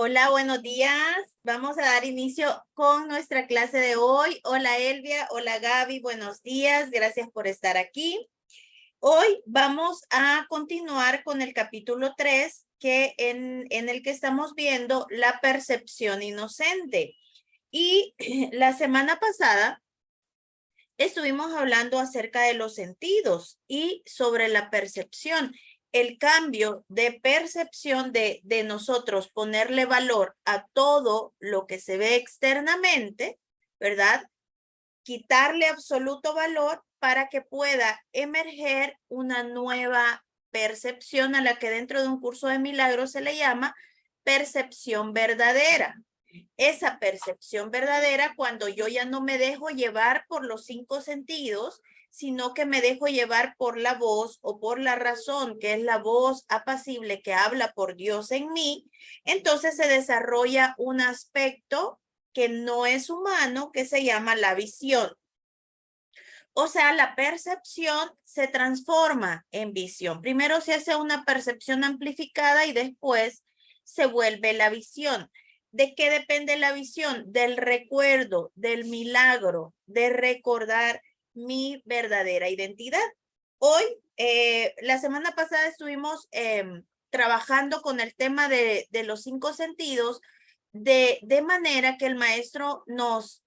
Hola, buenos días. Vamos a dar inicio con nuestra clase de hoy. Hola Elvia, hola Gaby, buenos días. Gracias por estar aquí. Hoy vamos a continuar con el capítulo 3, en el que estamos viendo la percepción inocente. Y la semana pasada estuvimos hablando acerca de los sentidos y sobre la percepción, el cambio de percepción de nosotros ponerle valor a todo lo que se ve externamente, ¿verdad? Quitarle absoluto valor para que pueda emerger una nueva percepción a la que dentro de un curso de milagros se le llama percepción verdadera. Esa percepción verdadera cuando yo ya no me dejo llevar por los 5 sentidos, sino que me dejo llevar por la voz o por la razón, que es la voz apacible que habla por Dios en mí, entonces se desarrolla un aspecto que no es humano, que se llama la visión. O sea, la percepción se transforma en visión. Primero se hace una percepción amplificada y después se vuelve la visión. ¿De qué depende la visión? Del recuerdo, del milagro, de recordar mi verdadera identidad. Hoy, la semana pasada estuvimos trabajando con el tema de los 5 sentidos, de manera que el maestro nos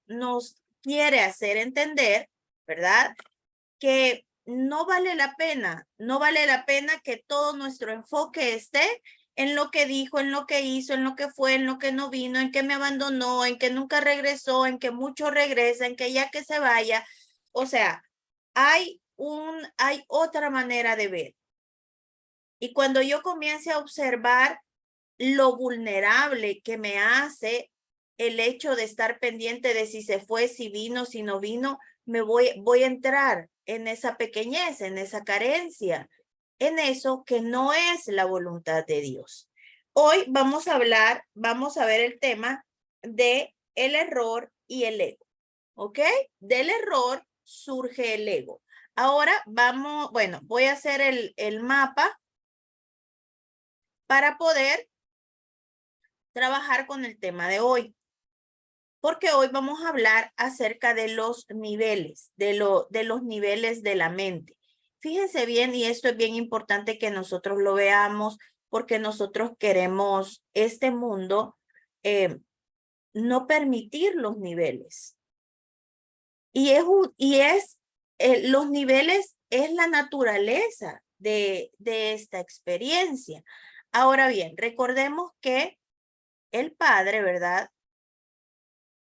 quiere hacer entender, ¿verdad? Que no vale la pena, no vale la pena que todo nuestro enfoque esté en lo que dijo, en lo que hizo, en lo que fue, en lo que no vino, en que me abandonó, en que nunca regresó, en que mucho regresa, en que ya que se vaya. O sea, hay otra manera de ver. Y cuando yo comience a observar lo vulnerable que me hace el hecho de estar pendiente de si se fue, si vino, si no vino, voy a entrar en esa pequeñez, en esa carencia, en eso que no es la voluntad de Dios. Hoy vamos a ver el tema de el error y el ego, ¿ok? Del error surge el ego. Ahora voy a hacer el mapa para poder trabajar con el tema de hoy, porque hoy vamos a hablar acerca de los niveles, de los niveles de la mente. Fíjense bien, y esto es bien importante que nosotros lo veamos, porque nosotros queremos este mundo no permitir los niveles. Los niveles es la naturaleza de esta experiencia. Ahora bien, recordemos que el Padre, ¿verdad?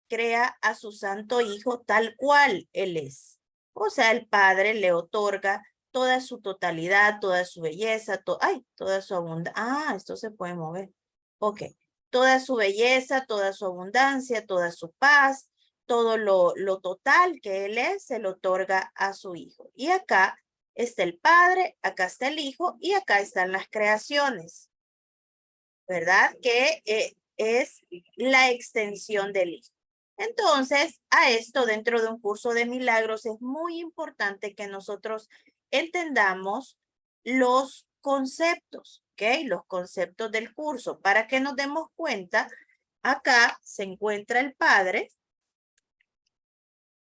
Crea a su santo hijo tal cual él es. O sea, el Padre le otorga toda su totalidad, toda su belleza, toda su abundancia. Esto se puede mover. Ok. Toda su belleza, toda su abundancia, toda su paz, todo lo total que él es, se lo otorga a su hijo. Y acá está el Padre, acá está el Hijo y acá están las creaciones, ¿verdad? Que es la extensión del Hijo. Entonces, a esto dentro de un curso de milagros es muy importante que nosotros entendamos los conceptos, ¿ok? Los conceptos del curso, para que nos demos cuenta, acá se encuentra el Padre,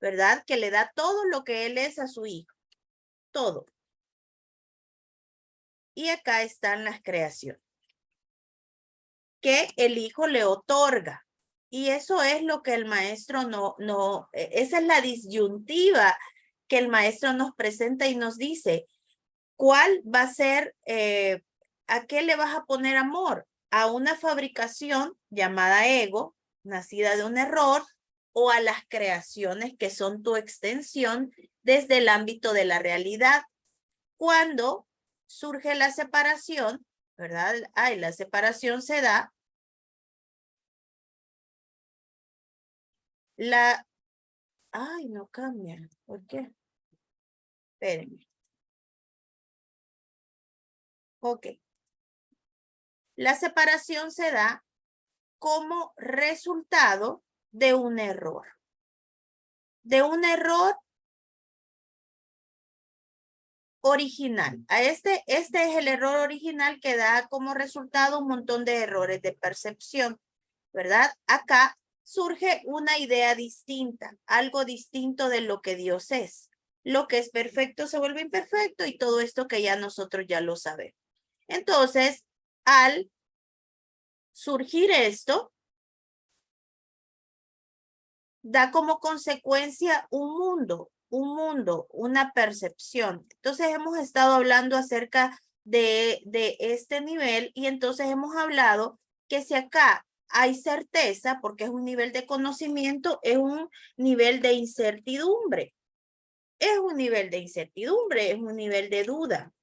¿verdad? Que le da todo lo que él es a su hijo, todo. Y acá están las creaciones, que el hijo le otorga. Y eso es lo que el maestro esa es la disyuntiva que el maestro nos presenta y nos dice, ¿cuál va a ser, a qué le vas a poner amor? ¿A una fabricación llamada ego, nacida de un error, o a las creaciones que son tu extensión desde el ámbito de la realidad? Cuando surge la separación, ¿verdad? La separación se da no cambia. ¿Por qué? Espérenme. Ok. La separación se da como resultado de un error. De un error original. Este es el error original que da como resultado un montón de errores de percepción. ¿verdad? Acá surge una idea distinta, algo distinto de lo que Dios es. Lo que es perfecto se vuelve imperfecto y todo esto que ya nosotros ya lo sabemos. Entonces, al surgir esto, da como consecuencia un mundo, una percepción. Entonces hemos estado hablando acerca de este nivel y entonces hemos hablado que si acá hay certeza, porque es un nivel de conocimiento, es un nivel de incertidumbre. Es un nivel de incertidumbre, es un nivel de duda,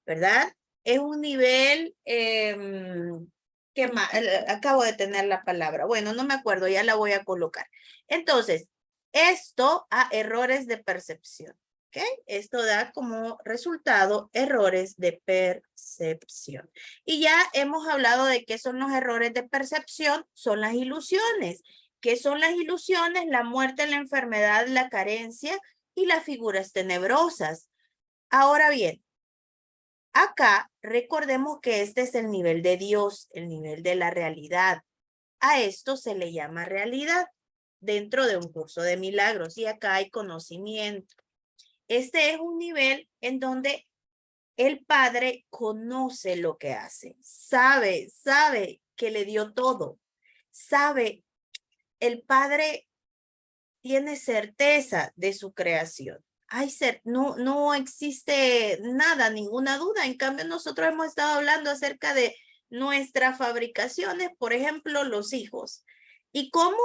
¿verdad? Es un nivel, ¿qué más? Acabo de tener la palabra. Bueno, no me acuerdo, ya la voy a colocar. Entonces, esto a errores de percepción. ¿Ok? Esto da como resultado errores de percepción. Y ya hemos hablado de qué son los errores de percepción, son las ilusiones. ¿Qué son las ilusiones? La muerte, la enfermedad, la carencia y las figuras tenebrosas. Ahora bien, acá recordemos que este es el nivel de Dios, el nivel de la realidad. A esto se le llama realidad dentro de un curso de milagros y acá hay conocimiento. Este es un nivel en donde el Padre conoce lo que hace, sabe que le dio todo, sabe, el Padre tiene certeza de su creación. No existe nada, ninguna duda. En cambio, nosotros hemos estado hablando acerca de nuestras fabricaciones, por ejemplo, los hijos. Y cómo,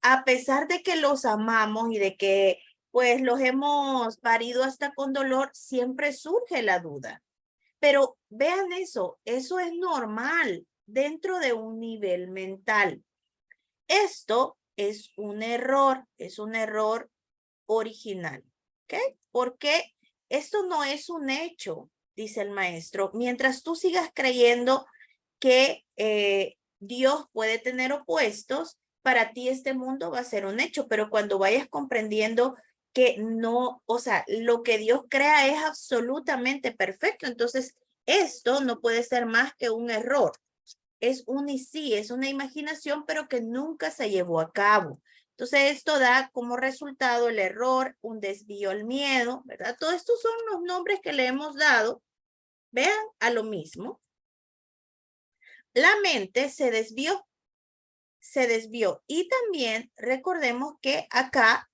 a pesar de que los amamos y de que pues los hemos parido hasta con dolor, siempre surge la duda. Pero vean eso es normal dentro de un nivel mental. Esto es un error original. ¿Ok? Porque esto no es un hecho, dice el maestro. Mientras tú sigas creyendo que Dios puede tener opuestos, para ti este mundo va a ser un hecho, pero cuando vayas comprendiendo que no, o sea, lo que Dios crea es absolutamente perfecto, entonces esto no puede ser más que un error. Es un y sí, es una imaginación, pero que nunca se llevó a cabo. Entonces, esto da como resultado el error, un desvío al miedo, ¿verdad? Todos estos son los nombres que le hemos dado, vean, a lo mismo. La mente se desvió. Y también recordemos que acá,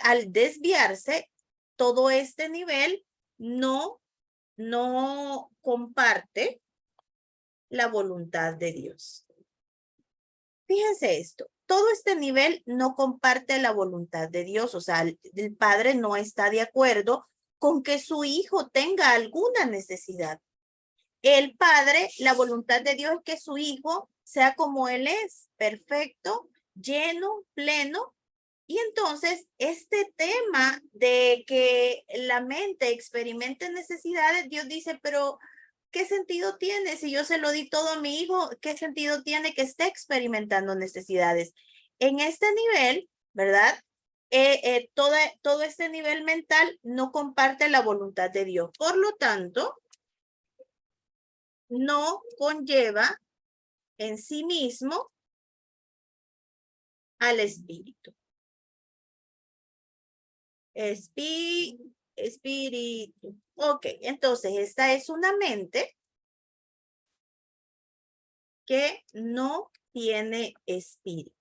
al desviarse, todo este nivel no comparte la voluntad de Dios. Fíjense esto, todo este nivel no comparte la voluntad de Dios, o sea, el padre no está de acuerdo con que su hijo tenga alguna necesidad. El padre, la voluntad de Dios es que su hijo sea como él es, perfecto, lleno, pleno. Y entonces, este tema de que la mente experimente necesidades, Dios dice, pero ¿qué sentido tiene? Si yo se lo di todo a mi hijo, ¿qué sentido tiene que esté experimentando necesidades? En este nivel, ¿verdad? Todo este nivel mental no comparte la voluntad de Dios. Por lo tanto, no conlleva en sí mismo al espíritu. Espíritu. Ok, entonces esta es una mente que no tiene espíritu.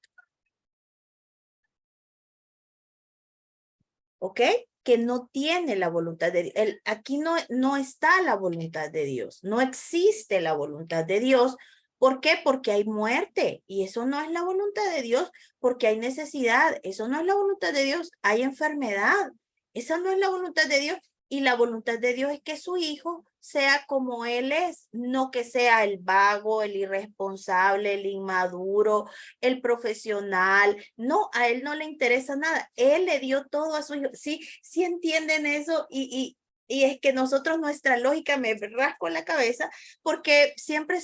¿Ok? Que no tiene la voluntad de Dios. Aquí no está la voluntad de Dios. No existe la voluntad de Dios. ¿Por qué? Porque hay muerte y eso no es la voluntad de Dios, porque hay necesidad. Eso no es la voluntad de Dios. Hay enfermedad. Esa no es la voluntad de Dios. Y la voluntad de Dios es que su hijo sea como él es, no que sea el vago, el irresponsable, el inmaduro, el profesional. No, a él no le interesa nada. Él le dio todo a su hijo. Sí, sí entienden eso y es que nosotros nuestra lógica me rasco la cabeza porque siempre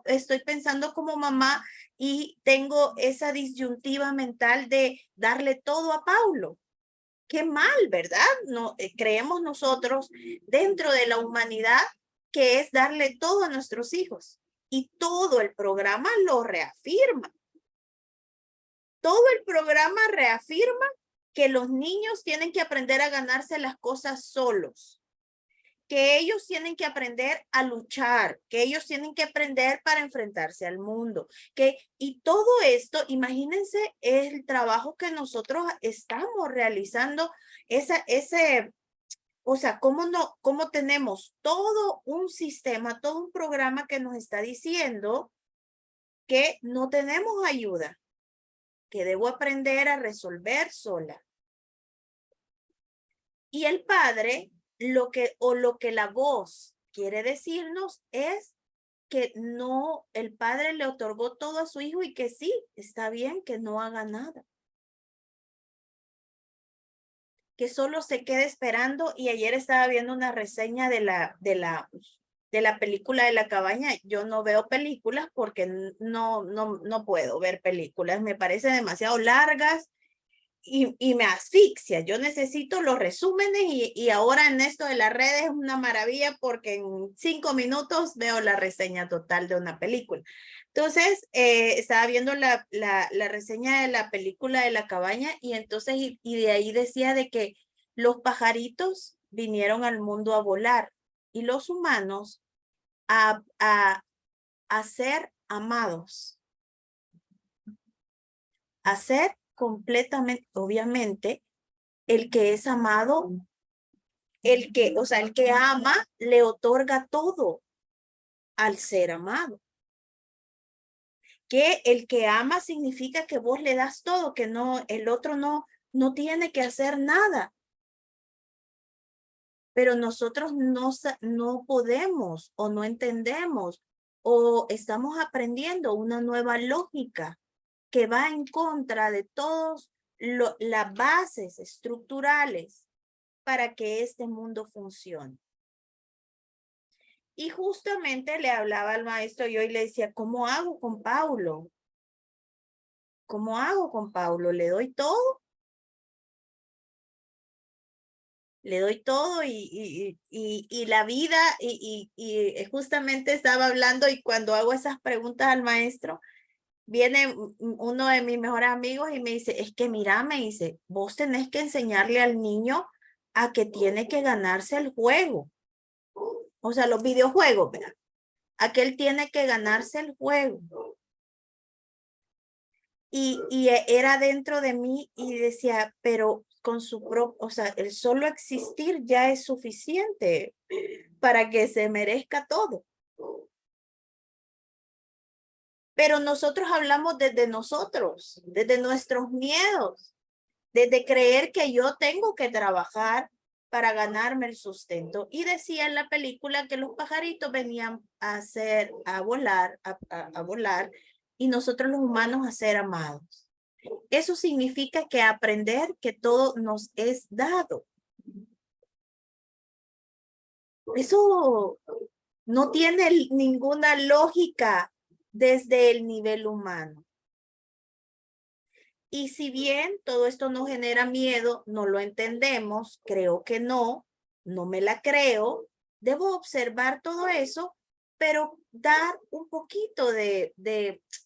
estoy pensando como mamá y tengo esa disyuntiva mental de darle todo a Paulo. Qué mal, ¿verdad? No, creemos nosotros dentro de la humanidad que es darle todo a nuestros hijos. Y todo el programa lo reafirma. Todo el programa reafirma que los niños tienen que aprender a ganarse las cosas solos, que ellos tienen que aprender a luchar, que ellos tienen que aprender para enfrentarse al mundo, y todo esto, imagínense el trabajo que nosotros estamos realizando, o sea, cómo tenemos todo un sistema, todo un programa que nos está diciendo que no tenemos ayuda, que debo aprender a resolver sola. Y el padre, lo que la voz quiere decirnos es que no, el padre le otorgó todo a su hijo y que sí, está bien que no haga nada. Que solo se quede esperando. Y ayer estaba viendo una reseña de la película de la cabaña. Yo no veo películas porque no puedo ver películas. Me parecen demasiado largas y me asfixia. Yo necesito los resúmenes y ahora en esto de las redes es una maravilla porque en 5 minutos veo la reseña total de una película. Entonces, estaba viendo la reseña de la película de la cabaña y entonces, y de ahí decía de que los pajaritos vinieron al mundo a volar y los humanos a ser amados, a ser completamente, obviamente, el que es amado, o sea, el que ama, le otorga todo al ser amado. Que el que ama significa que vos le das todo, que no, el otro no tiene que hacer nada. Pero nosotros no podemos o no entendemos o estamos aprendiendo una nueva lógica que va en contra de todas las bases estructurales para que este mundo funcione. Y justamente le hablaba al maestro yo y le decía, ¿cómo hago con Paulo? ¿Cómo hago con Paulo? ¿Le doy todo? Le doy todo y la vida, y justamente estaba hablando y cuando hago esas preguntas al maestro, viene uno de mis mejores amigos y me dice, es que mira, me dice, vos tenés que enseñarle al niño a que tiene que ganarse el juego. O sea, los videojuegos, ¿verdad? A que él tiene que ganarse el juego. Y era dentro de mí y decía, pero con su propio, o sea, el solo existir ya es suficiente para que se merezca todo. Pero nosotros hablamos desde nosotros, desde nuestros miedos, desde creer que yo tengo que trabajar para ganarme el sustento. Y decía en la película que los pajaritos venían a volar, a volar, y nosotros los humanos a ser amados. Eso significa que aprender que todo nos es dado. Eso no tiene ninguna lógica desde el nivel humano. Y si bien todo esto nos genera miedo, no lo entendemos, creo que no me la creo, debo observar todo eso, pero dar un poquito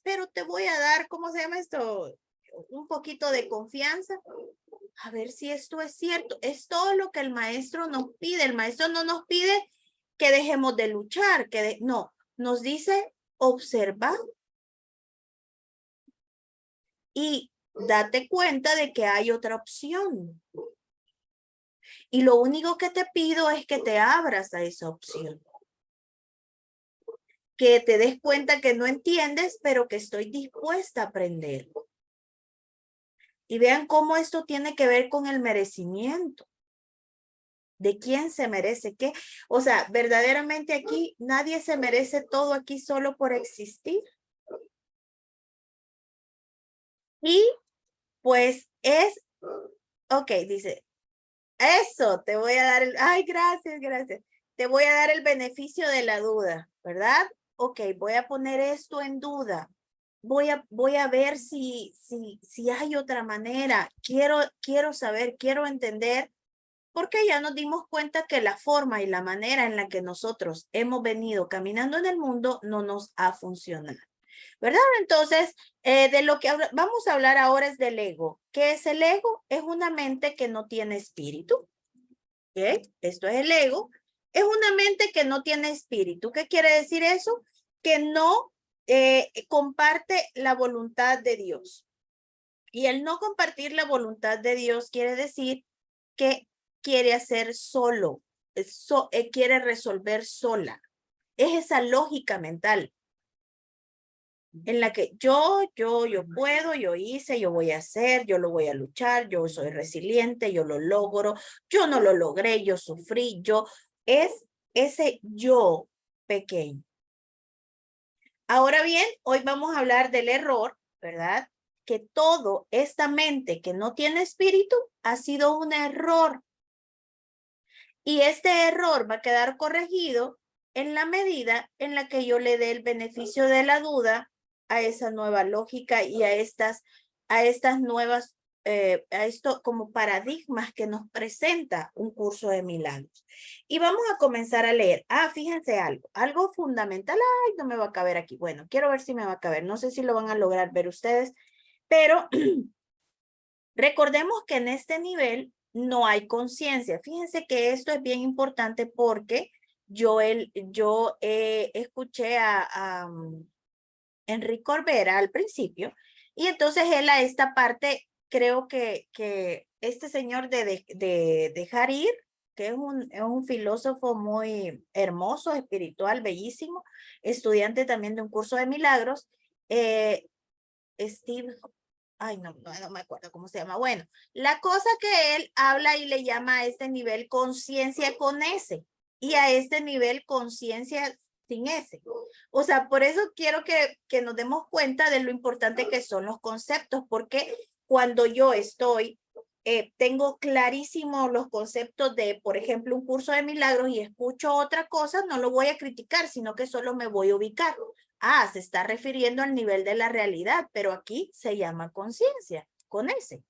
pero te voy a dar, ¿cómo se llama esto? Un poquito de confianza, a ver si esto es cierto. Es todo lo que el maestro nos pide. El maestro no nos pide que dejemos de luchar, no, nos dice observar y date cuenta de que hay otra opción. Y lo único que te pido es que te abras a esa opción. Que te des cuenta que no entiendes, pero que estoy dispuesta a aprender. Y vean cómo esto tiene que ver con el merecimiento. ¿De quién se merece qué? O sea, verdaderamente aquí nadie se merece todo aquí solo por existir. Y pues ok, dice, eso, te voy a dar ay, gracias, gracias. Te voy a dar el beneficio de la duda, ¿verdad? Ok, voy a poner esto en duda. Voy a ver si hay otra manera. Quiero saber, quiero entender porque ya nos dimos cuenta que la forma y la manera en la que nosotros hemos venido caminando en el mundo no nos ha funcionado, ¿verdad? Entonces, de lo que vamos a hablar ahora es del ego. ¿Qué es el ego? Es una mente que no tiene espíritu. ¿Ok? Esto es el ego. Es una mente que no tiene espíritu. ¿Qué quiere decir eso? Que no comparte la voluntad de Dios. Y el no compartir la voluntad de Dios quiere decir que quiere hacer solo, quiere resolver sola. Es esa lógica mental en la que yo puedo, yo hice, yo voy a hacer, yo lo voy a luchar, yo soy resiliente, yo lo logro, yo no lo logré, yo sufrí, es ese yo pequeño. Ahora bien, hoy vamos a hablar del error, ¿verdad? Que todo esta mente que no tiene espíritu ha sido un error. Y este error va a quedar corregido en la medida en la que yo le dé el beneficio de la duda a esa nueva lógica y a estas nuevas, a esto como paradigmas que nos presenta un curso de milagros. Y vamos a comenzar a leer. Fíjense algo fundamental. Ay, no me va a caber aquí. Bueno, quiero ver si me va a caber. No sé si lo van a lograr ver ustedes, pero recordemos que en este nivel no hay conciencia. Fíjense que esto es bien importante porque yo escuché a Enrique Corbera al principio y entonces él a esta parte creo que este señor de dejar ir, que es un filósofo muy hermoso, espiritual, bellísimo, estudiante también de un curso de milagros, Steve, ay, no me acuerdo cómo se llama. Bueno, la cosa que él habla y le llama a este nivel conciencia con S y a este nivel conciencia sin S. O sea, por eso quiero que nos demos cuenta de lo importante que son los conceptos, porque cuando yo tengo clarísimo los conceptos de, por ejemplo, un curso de milagros y escucho otra cosa, no lo voy a criticar, sino que solo me voy a ubicar. Se está refiriendo al nivel de la realidad, pero aquí se llama conciencia, con S.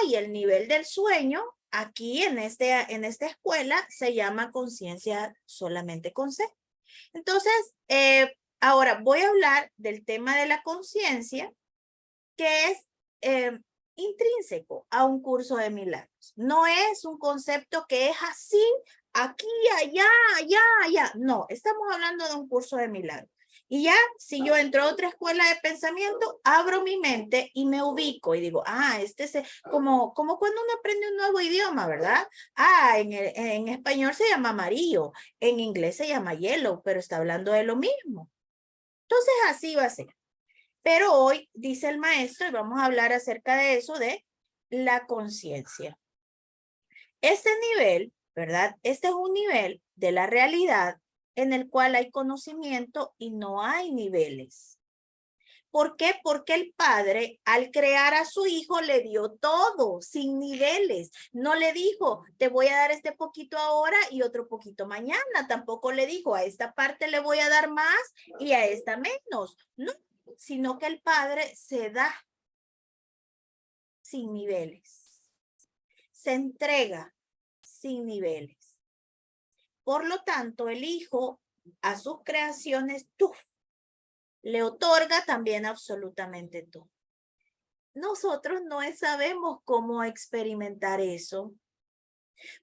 Y el nivel del sueño, aquí en esta escuela, se llama conciencia solamente con C. Entonces, ahora voy a hablar del tema de la conciencia, que es intrínseco a un curso de milagros. No es un concepto que es así, aquí, allá, allá, allá. No, estamos hablando de un curso de milagros. Y ya, si yo entro a otra escuela de pensamiento, abro mi mente y me ubico y digo, este es como cuando uno aprende un nuevo idioma, ¿verdad? En español se llama amarillo, en inglés se llama yellow, pero está hablando de lo mismo. Entonces, así va a ser. Pero hoy dice el maestro, y vamos a hablar acerca de eso, de la conciencia. Este nivel, ¿verdad? Este es un nivel de la realidad en el cual hay conocimiento y no hay niveles. ¿Por qué? Porque el padre al crear a su hijo le dio todo sin niveles. No le dijo, te voy a dar este poquito ahora y otro poquito mañana. Tampoco le dijo, a esta parte le voy a dar más y a esta menos. No, sino que el padre se da sin niveles. Se entrega sin niveles. Por lo tanto, el hijo a sus creaciones, le otorga también absolutamente todo. Nosotros no sabemos cómo experimentar eso.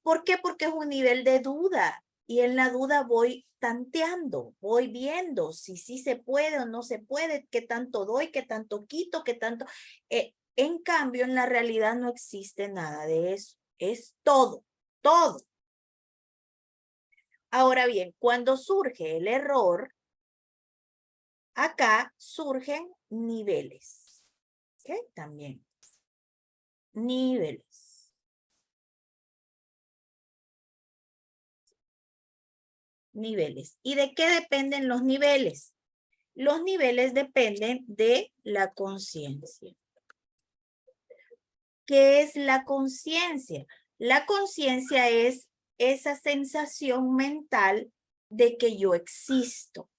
¿Por qué? Porque es un nivel de duda y en la duda voy tanteando, voy viendo si sí se puede o no se puede, qué tanto doy, qué tanto quito, qué tanto... en cambio, en la realidad no existe nada de eso. Es todo, todo. Ahora bien, cuando surge el error, acá surgen niveles. ¿Ok? También. Niveles. Niveles. ¿Y de qué dependen los niveles? Los niveles dependen de la conciencia. ¿Qué es la conciencia? La conciencia es esa sensación mental de que yo existo.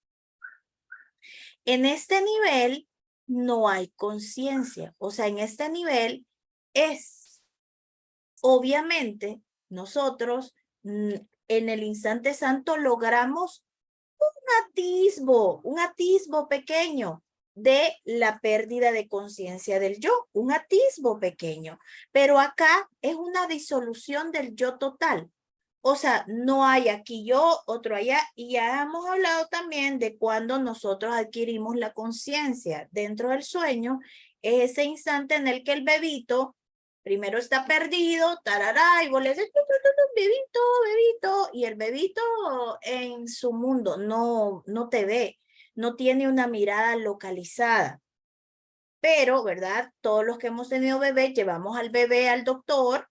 En este nivel no hay conciencia, o sea, en este nivel es obviamente nosotros en el instante santo logramos un atisbo pequeño de la pérdida de conciencia del yo, un atisbo pequeño, pero acá es una disolución del yo total. O sea, no hay aquí yo, otro allá, y ya hemos hablado también de cuando nosotros adquirimos la conciencia dentro del sueño, es ese instante en el que el bebito primero está perdido, tarará, y vos le dices, bebito, bebito, y el bebito en su mundo no te ve, no tiene una mirada localizada. Pero, ¿verdad? Todos los que hemos tenido bebé, llevamos al bebé al doctor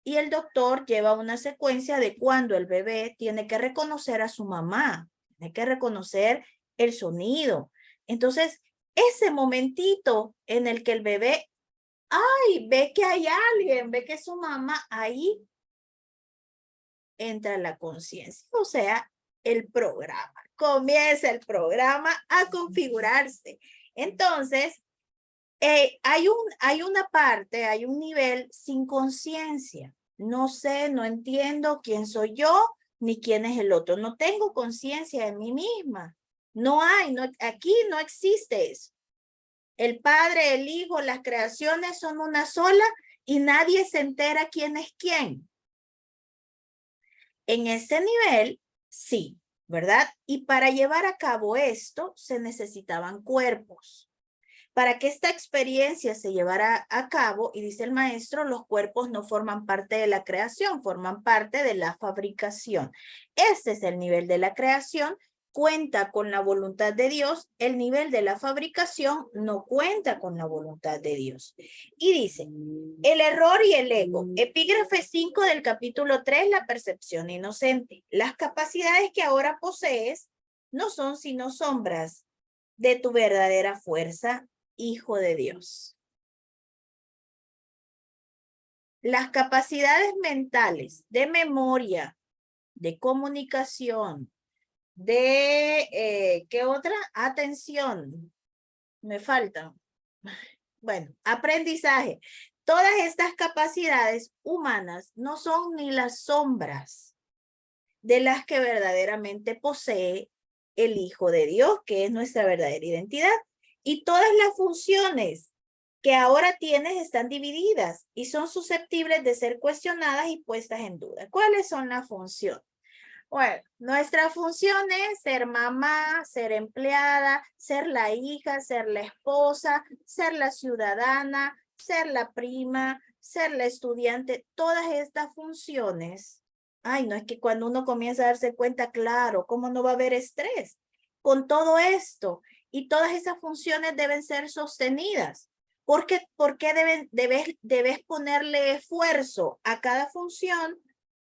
y el doctor lleva una secuencia de cuando el bebé tiene que reconocer a su mamá, tiene que reconocer el sonido. Entonces, ese momentito en el que el bebé, ay, ve que hay alguien, ve que es su mamá, ahí entra la conciencia, o sea, el programa. Comienza el programa a configurarse. Entonces, hay una parte, hay un nivel sin conciencia. No sé, no entiendo quién soy yo ni quién es el otro. No tengo conciencia de mí misma. No hay, no, aquí no existe eso. El Padre, el Hijo, las creaciones son una sola y nadie se entera quién es quién. En ese nivel, sí, ¿verdad? Y para llevar a cabo esto se necesitaban cuerpos. Para que esta experiencia se llevara a cabo, y dice el maestro, los cuerpos no forman parte de la creación, forman parte de la fabricación. Este es el nivel de la creación, cuenta con la voluntad de Dios, el nivel de la fabricación no cuenta con la voluntad de Dios. Y dice, el error y el ego, epígrafe 5 del capítulo 3, la percepción inocente. Las capacidades que ahora posees no son sino sombras de tu verdadera fuerza, hijo de Dios. Las capacidades mentales de memoria, de comunicación, de, ¿qué otra? Atención. Me faltan. Bueno, aprendizaje. Todas estas capacidades humanas no son ni las sombras de las que verdaderamente posee el Hijo de Dios, que es nuestra verdadera identidad. Y todas las funciones que ahora tienes están divididas y son susceptibles de ser cuestionadas y puestas en duda. ¿Cuáles son las funciones? Bueno, nuestra función es ser mamá, ser empleada, ser la hija, ser la esposa, ser la ciudadana, ser la prima, ser la estudiante. Todas estas funciones, ay, no es que cuando uno comienza a darse cuenta, claro, ¿cómo no va a haber estrés con todo esto? Y todas esas funciones deben ser sostenidas. ¿Por qué debes ponerle esfuerzo a cada función?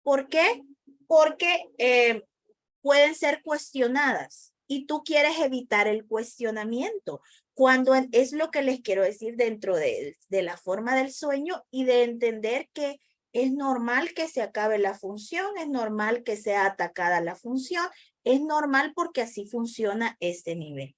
¿Por qué? Porque pueden ser cuestionadas y tú quieres evitar el cuestionamiento. Cuando es lo que les quiero decir dentro de la forma del sueño y de entender que es normal que se acabe la función, es normal que sea atacada la función, es normal porque así funciona este nivel.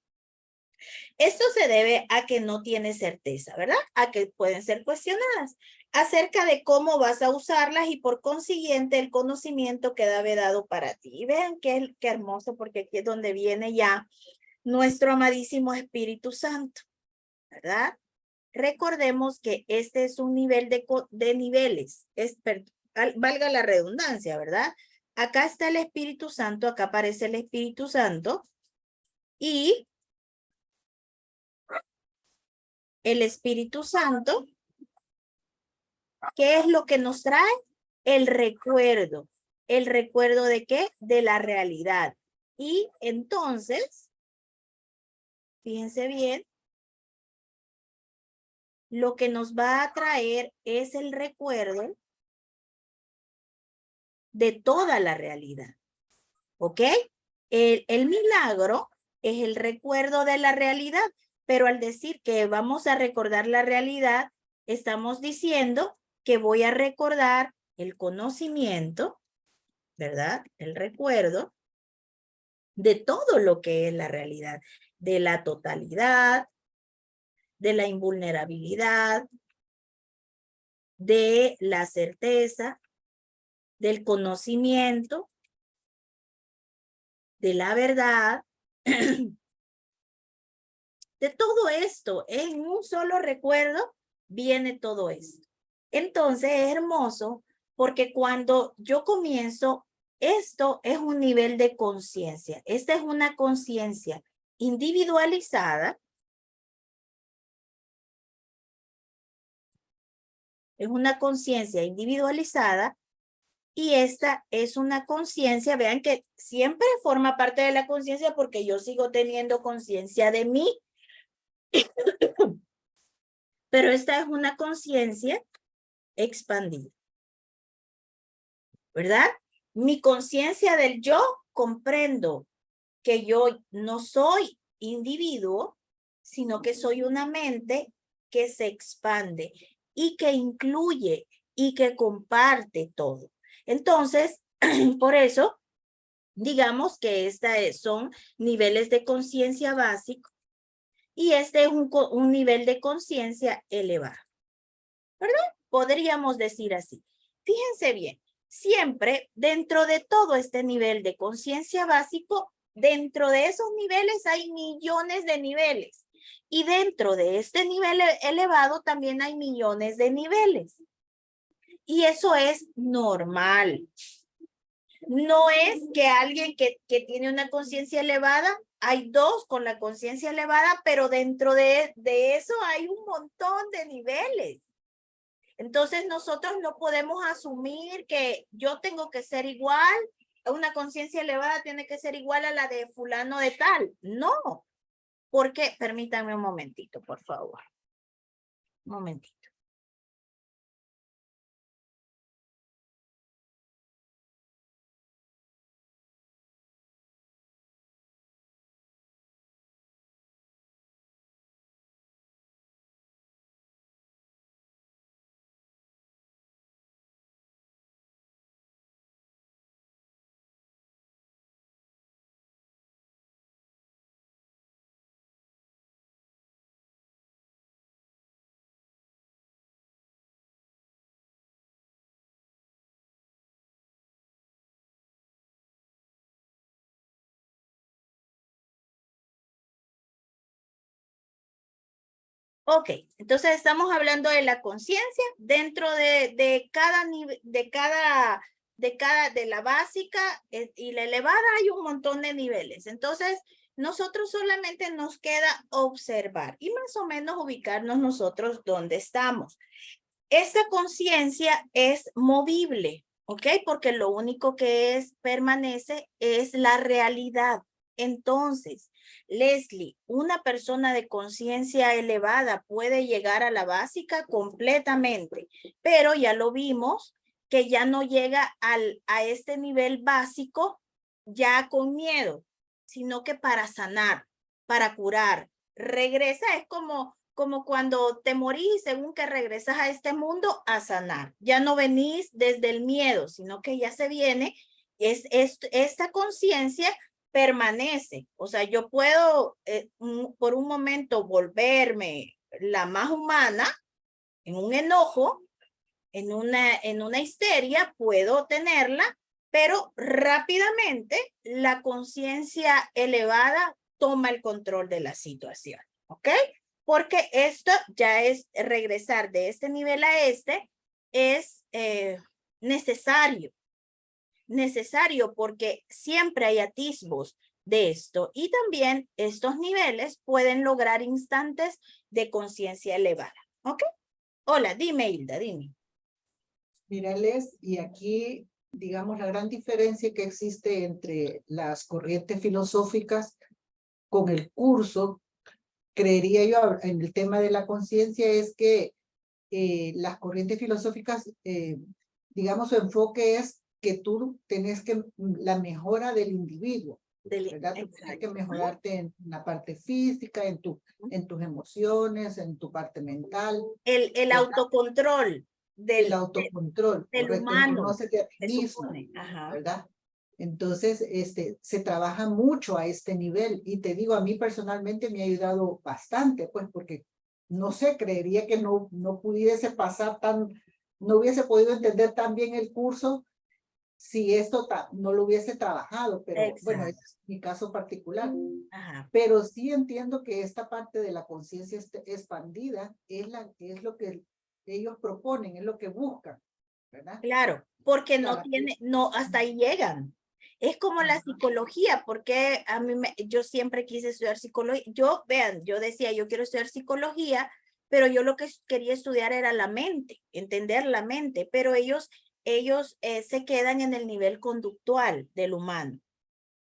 Esto se debe a que no tienes certeza, ¿verdad? A que pueden ser cuestionadas acerca de cómo vas a usarlas y por consiguiente el conocimiento queda vedado para ti. Y vean qué hermoso porque aquí es donde viene ya nuestro amadísimo Espíritu Santo, ¿verdad? Recordemos que este es un nivel de niveles, valga la redundancia, ¿verdad? Acá está el Espíritu Santo, acá aparece el Espíritu Santo y el Espíritu Santo, ¿qué es lo que nos trae? El recuerdo. ¿El recuerdo de qué? De la realidad. Y entonces, fíjense bien, lo que nos va a traer es el recuerdo de toda la realidad. ¿Ok? El milagro es el recuerdo de la realidad, pero al decir que vamos a recordar la realidad, estamos diciendo que voy a recordar el conocimiento, ¿verdad? El recuerdo de todo lo que es la realidad, de la totalidad, de la invulnerabilidad, de la certeza, del conocimiento, de la verdad, de todo esto. En un solo recuerdo viene todo esto. Entonces es hermoso porque cuando yo comienzo, esto es un nivel de conciencia. Esta es una conciencia individualizada. Es una conciencia individualizada y esta es una conciencia, vean que siempre forma parte de la conciencia porque yo sigo teniendo conciencia de mí, pero esta es una conciencia expandida, ¿verdad? Mi conciencia del yo, comprendo que yo no soy individuo, sino que soy una mente que se expande y que incluye y que comparte todo. Entonces, por eso, digamos que son niveles de conciencia básico y este es un nivel de conciencia elevado, ¿verdad? Podríamos decir así. Fíjense bien, siempre dentro de todo este nivel de conciencia básico, dentro de esos niveles hay millones de niveles. Y dentro de este nivel elevado también hay millones de niveles. Y eso es normal. No es que alguien que tiene una conciencia elevada, hay dos con la conciencia elevada, pero dentro de eso hay un montón de niveles. Entonces nosotros no podemos asumir que yo tengo que ser igual, una conciencia elevada tiene que ser igual a la de fulano de tal. No, porque, permítanme un momentito, por favor. Un momentito. Ok, entonces estamos hablando de la conciencia dentro de cada nivel, de la básica y la elevada hay un montón de niveles. Entonces, nosotros solamente nos queda observar y más o menos ubicarnos nosotros donde estamos. Esta conciencia es movible, ¿ok? Porque lo único que permanece es la realidad. Entonces, Leslie, una persona de conciencia elevada puede llegar a la básica completamente, pero ya lo vimos que ya no llega a este nivel básico ya con miedo, sino que para sanar, para curar. Regresa, es como cuando te morís, según que regresas a este mundo a sanar. Ya no venís desde el miedo, sino que ya se viene, esta conciencia permanece. O sea, yo puedo por un momento volverme la más humana, en un enojo, en una histeria, puedo tenerla, pero rápidamente la conciencia elevada toma el control de la situación, ¿ok? Porque esto ya es regresar de este nivel a este, es necesario porque siempre hay atisbos de esto y también estos niveles pueden lograr instantes de conciencia elevada, ¿ok? Hola, dime Hilda, dime. Mírales, y aquí, digamos, la gran diferencia que existe entre las corrientes filosóficas con el curso, creería yo, en el tema de la conciencia, es que las corrientes filosóficas, digamos, su enfoque es que tú tenés que, la mejora del individuo, ¿verdad? Tú tienes que mejorarte en la parte física, en tus emociones, en tu parte mental. El autocontrol. El autocontrol, del correcto, humano, conócete a ti mismo, ¿verdad? Entonces, se trabaja mucho a este nivel y te digo, a mí personalmente me ha ayudado bastante, pues, porque no sé, creería que no pudiese pasar no hubiese podido entender tan bien el curso si esto no lo hubiese trabajado, pero bueno, ese Exacto. es mi caso particular. Ajá. Pero sí entiendo que esta parte de la conciencia expandida es lo que ellos proponen, es lo que buscan, ¿verdad? Claro, porque no Para que, tiene, no, hasta ahí llegan. Es como la ajá, psicología, porque a mí yo siempre quise estudiar psicología. Yo, vean, yo decía, yo quiero estudiar psicología, pero yo lo que quería estudiar era la mente, entender la mente, pero ellos se quedan en el nivel conductual del humano.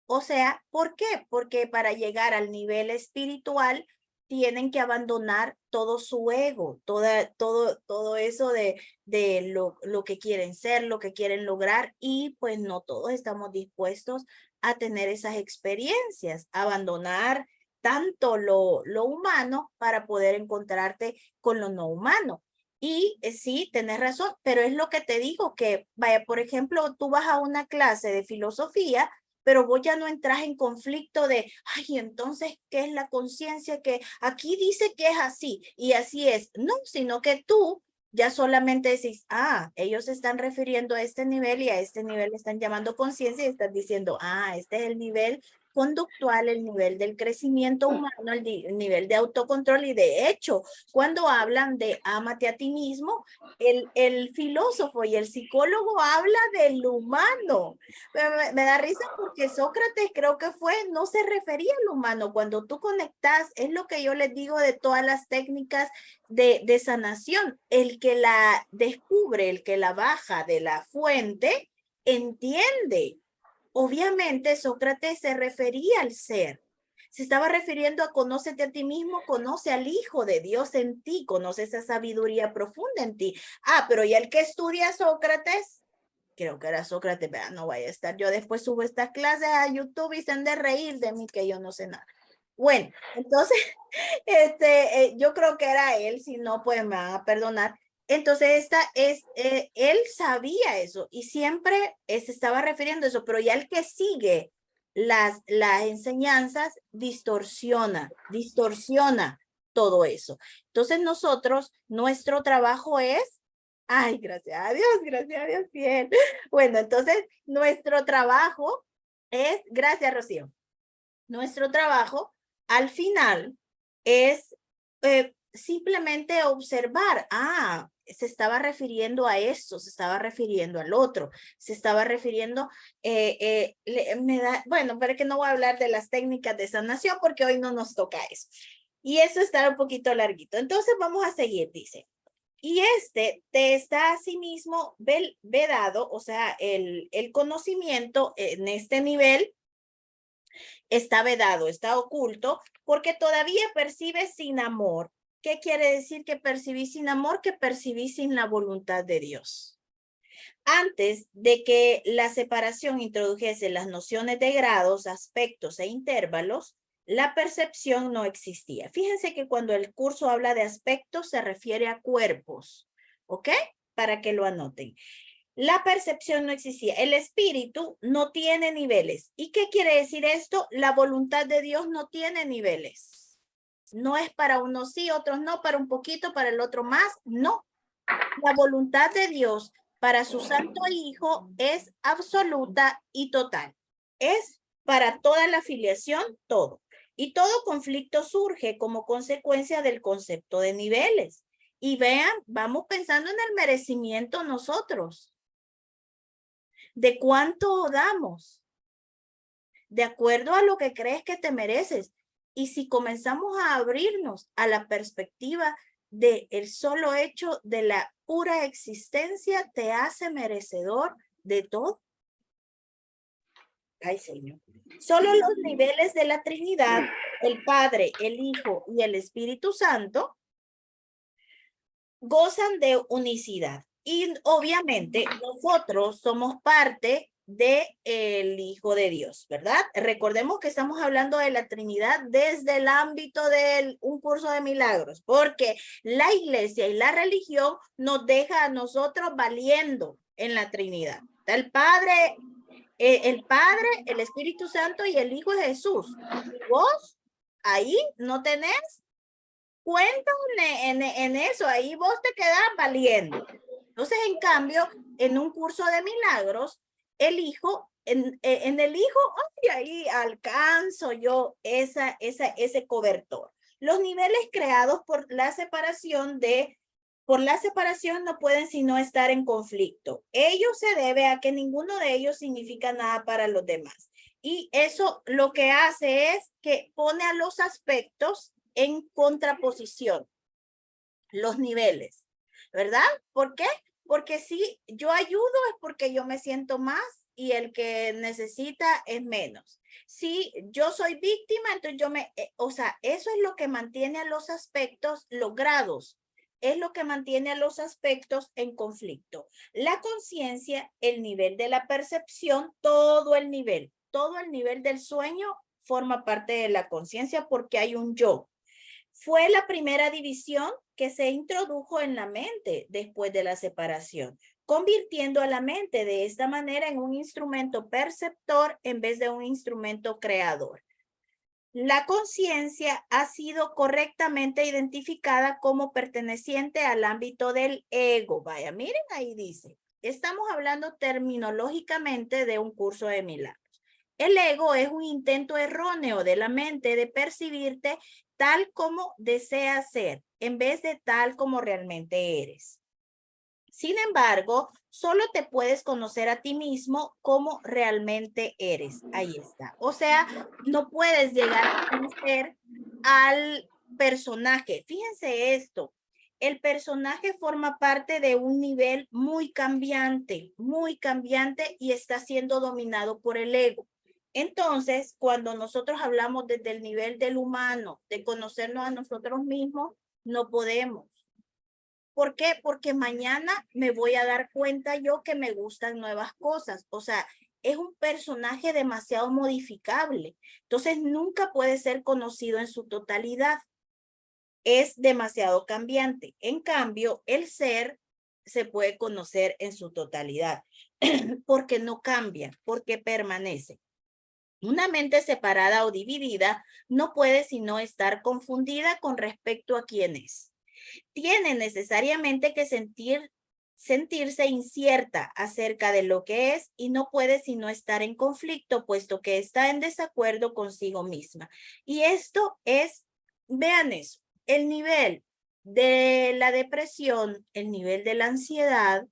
O sea, ¿por qué? Porque para llegar al nivel espiritual tienen que abandonar todo su ego, todo eso de lo que quieren ser, lo que quieren lograr, y pues no todos estamos dispuestos a tener esas experiencias, abandonar tanto lo humano para poder encontrarte con lo no humano. Y sí, tenés razón, pero es lo que te digo, que vaya, por ejemplo, tú vas a una clase de filosofía, pero vos ya no entras en conflicto de, ay, entonces, ¿qué es la conciencia? Que aquí dice que es así y así es. No, sino que tú ya solamente decís, ah, ellos se están refiriendo a este nivel y a este nivel le están llamando conciencia y estás diciendo, ah, este es el nivel conductual, el nivel del crecimiento humano, el nivel de autocontrol. Y de hecho, cuando hablan de ámate a ti mismo, el filósofo y el psicólogo habla del humano. Me da risa porque Sócrates creo que fue, no se refería al humano. Cuando tú conectas, es lo que yo les digo de todas las técnicas de sanación. El que la descubre, el que la baja de la fuente, entiende. Obviamente Sócrates se refería al ser. Se estaba refiriendo a conócete a ti mismo, conoce al Hijo de Dios en ti, conoce esa sabiduría profunda en ti. Ah, pero ¿y el que estudia a Sócrates? Creo que era Sócrates, vea, no vaya a estar. Yo después subo estas clases a YouTube y se han de reír de mí que yo no sé nada. Bueno, entonces, yo creo que era él, si no, pues me van a perdonar. Entonces, él sabía eso y siempre se estaba refiriendo a eso, pero ya el que sigue las enseñanzas distorsiona todo eso. Entonces, nosotros, nuestro trabajo es, ay, gracias a Dios, bien. Bueno, entonces, nuestro trabajo es, gracias, Rocío, nuestro trabajo al final es simplemente observar, ah, se estaba refiriendo a esto, se estaba refiriendo al otro, se estaba refiriendo, bueno, pero que no voy a hablar de las técnicas de sanación porque hoy no nos toca eso. Y eso está un poquito larguito. Entonces vamos a seguir, dice. Y te está asimismo vedado, o sea, el conocimiento en este nivel está vedado, está oculto, porque todavía percibes sin amor. ¿Qué quiere decir que percibís sin amor? Que percibís sin la voluntad de Dios. Antes de que la separación introdujese las nociones de grados, aspectos e intervalos, la percepción no existía. Fíjense que cuando el curso habla de aspectos se refiere a cuerpos, ¿ok? Para que lo anoten. La percepción no existía. El espíritu no tiene niveles. ¿Y qué quiere decir esto? La voluntad de Dios no tiene niveles. No es para unos sí, otros no, para un poquito, para el otro más. No. La voluntad de Dios para su santo hijo es absoluta y total. Es para toda la filiación, todo. Y todo conflicto surge como consecuencia del concepto de niveles. Y vean, vamos pensando en el merecimiento nosotros. ¿De cuánto damos? De acuerdo a lo que crees que te mereces. Y si comenzamos a abrirnos a la perspectiva de el solo hecho de la pura existencia, te hace merecedor de todo. Ay, Señor. Solo los niveles de la Trinidad, el Padre, el Hijo y el Espíritu Santo, gozan de unicidad. Y obviamente nosotros somos parte del Hijo de Dios, ¿verdad? Recordemos que estamos hablando de la Trinidad desde el ámbito de un curso de milagros, porque la iglesia y la religión nos deja a nosotros valiendo en la Trinidad. El Padre, el Espíritu Santo y el Hijo de Jesús. ¿Y vos ahí no tenés cuenta en eso? Ahí vos te quedás valiendo. Entonces, en cambio, en un curso de milagros, el hijo, en el hijo, ay, ahí alcanzo yo ese cobertor. Los niveles creados por la separación no pueden sino estar en conflicto. Ello se debe a que ninguno de ellos significa nada para los demás. Y eso lo que hace es que pone a los aspectos en contraposición, los niveles, ¿verdad? ¿Por qué? Porque si yo ayudo es porque yo me siento más y el que necesita es menos. Si yo soy víctima, entonces o sea, eso es lo que mantiene a los aspectos, los grados, es lo que mantiene a los aspectos en conflicto. La conciencia, el nivel de la percepción, todo el nivel del sueño forma parte de la conciencia porque hay un yo. Fue la primera división que se introdujo en la mente después de la separación, convirtiendo a la mente de esta manera en un instrumento perceptor en vez de un instrumento creador. La conciencia ha sido correctamente identificada como perteneciente al ámbito del ego. Vaya, miren ahí dice, estamos hablando terminológicamente de un curso de milagros. El ego es un intento erróneo de la mente de percibirte tal como deseas ser, en vez de tal como realmente eres. Sin embargo, solo te puedes conocer a ti mismo como realmente eres. Ahí está. O sea, no puedes llegar a conocer al personaje. Fíjense esto. El personaje forma parte de un nivel muy cambiante y está siendo dominado por el ego. Entonces, cuando nosotros hablamos desde el nivel del humano, de conocernos a nosotros mismos, no podemos. ¿Por qué? Porque mañana me voy a dar cuenta yo que me gustan nuevas cosas. O sea, es un personaje demasiado modificable. Entonces, nunca puede ser conocido en su totalidad. Es demasiado cambiante. En cambio, el ser se puede conocer en su totalidad porque no cambia, porque permanece. Una mente separada o dividida no puede sino estar confundida con respecto a quién es. Tiene necesariamente que sentirse incierta acerca de lo que es y no puede sino estar en conflicto, puesto que está en desacuerdo consigo misma. Y esto es, vean eso, el nivel de la depresión, el nivel de la ansiedad.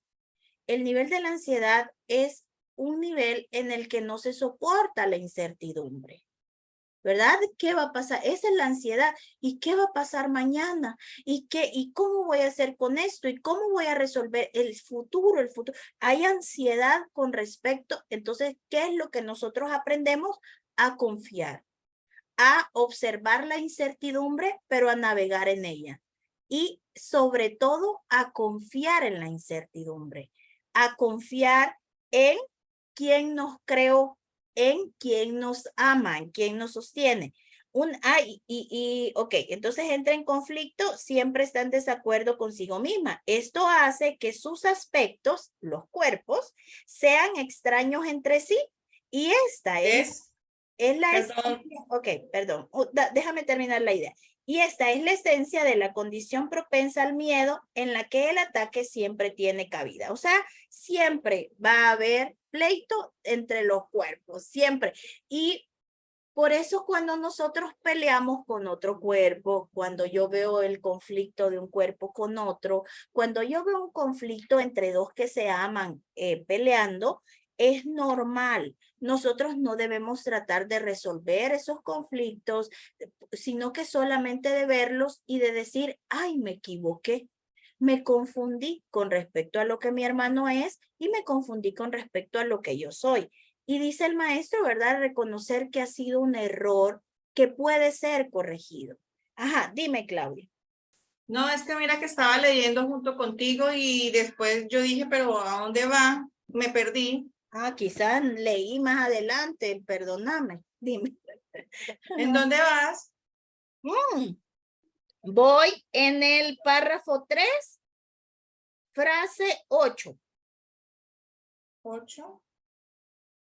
El nivel de la ansiedad es un nivel en el que no se soporta la incertidumbre. ¿Verdad? ¿Qué va a pasar? Esa es la ansiedad. ¿Y qué va a pasar mañana? ¿Y cómo voy a hacer con esto? ¿Y cómo voy a resolver el futuro? Hay ansiedad con respecto. Entonces, ¿qué es lo que nosotros aprendemos? A confiar, a observar la incertidumbre, pero a navegar en ella. Y sobre todo, a confiar en la incertidumbre, a confiar en quien nos creó, en quien nos ama, en quien nos sostiene. Ok, entonces entra en conflicto, siempre está en desacuerdo consigo misma. Esto hace que sus aspectos, los cuerpos, sean extraños entre sí. Y esta es la esencia. Ok, perdón, déjame terminar la idea. Y esta es la esencia de la condición propensa al miedo en la que el ataque siempre tiene cabida. O sea, siempre va a haber pleito entre los cuerpos, siempre. Y por eso cuando nosotros peleamos con otro cuerpo, cuando yo veo el conflicto de un cuerpo con otro, cuando yo veo un conflicto entre dos que se aman peleando, es normal. Nosotros no debemos tratar de resolver esos conflictos, sino que solamente de verlos y de decir, ay, me equivoqué. Me confundí con respecto a lo que mi hermano es y me confundí con respecto a lo que yo soy. Y dice el maestro, ¿verdad? Reconocer que ha sido un error que puede ser corregido. Ajá, dime, Claudia. No, es que mira que estaba leyendo junto contigo y después yo dije, pero ¿a dónde va? Me perdí. Ah, quizás leí más adelante, perdóname, dime. ¿En dónde vas? Voy en el párrafo 3, frase 8. 8.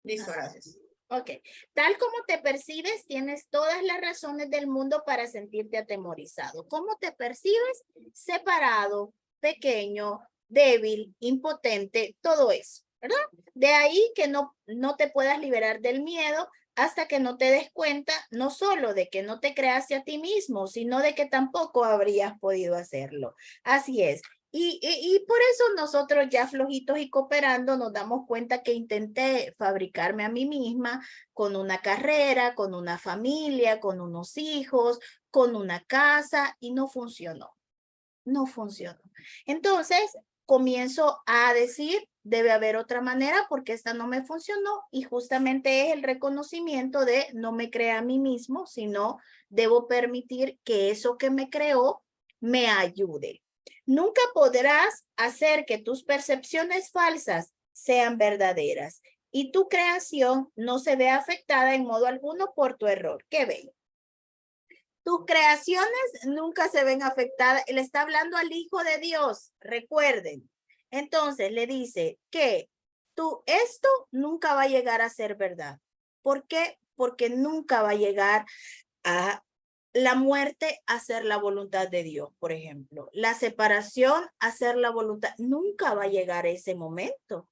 Listo, gracias. Ok, tal como te percibes, tienes todas las razones del mundo para sentirte atemorizado. ¿Cómo te percibes? Separado, pequeño, débil, impotente, todo eso, ¿verdad? De ahí que no te puedas liberar del miedo hasta que no te des cuenta, no solo de que no te creaste a ti mismo, sino de que tampoco habrías podido hacerlo. Así es. Y por eso nosotros ya flojitos y cooperando nos damos cuenta que intenté fabricarme a mí misma con una carrera, con una familia, con unos hijos, con una casa y no funcionó. No funcionó. Entonces comienzo a decir, debe haber otra manera porque esta no me funcionó y justamente es el reconocimiento de no me crea a mí mismo, sino debo permitir que eso que me creó me ayude. Nunca podrás hacer que tus percepciones falsas sean verdaderas y tu creación no se vea afectada en modo alguno por tu error. ¿Qué ven? Tus creaciones nunca se ven afectadas. Él está hablando al Hijo de Dios, recuerden. Entonces le dice que esto nunca va a llegar a ser verdad. ¿Por qué? Porque nunca va a llegar a la muerte a ser la voluntad de Dios, por ejemplo. La separación a ser la voluntad. Nunca va a llegar a ese momento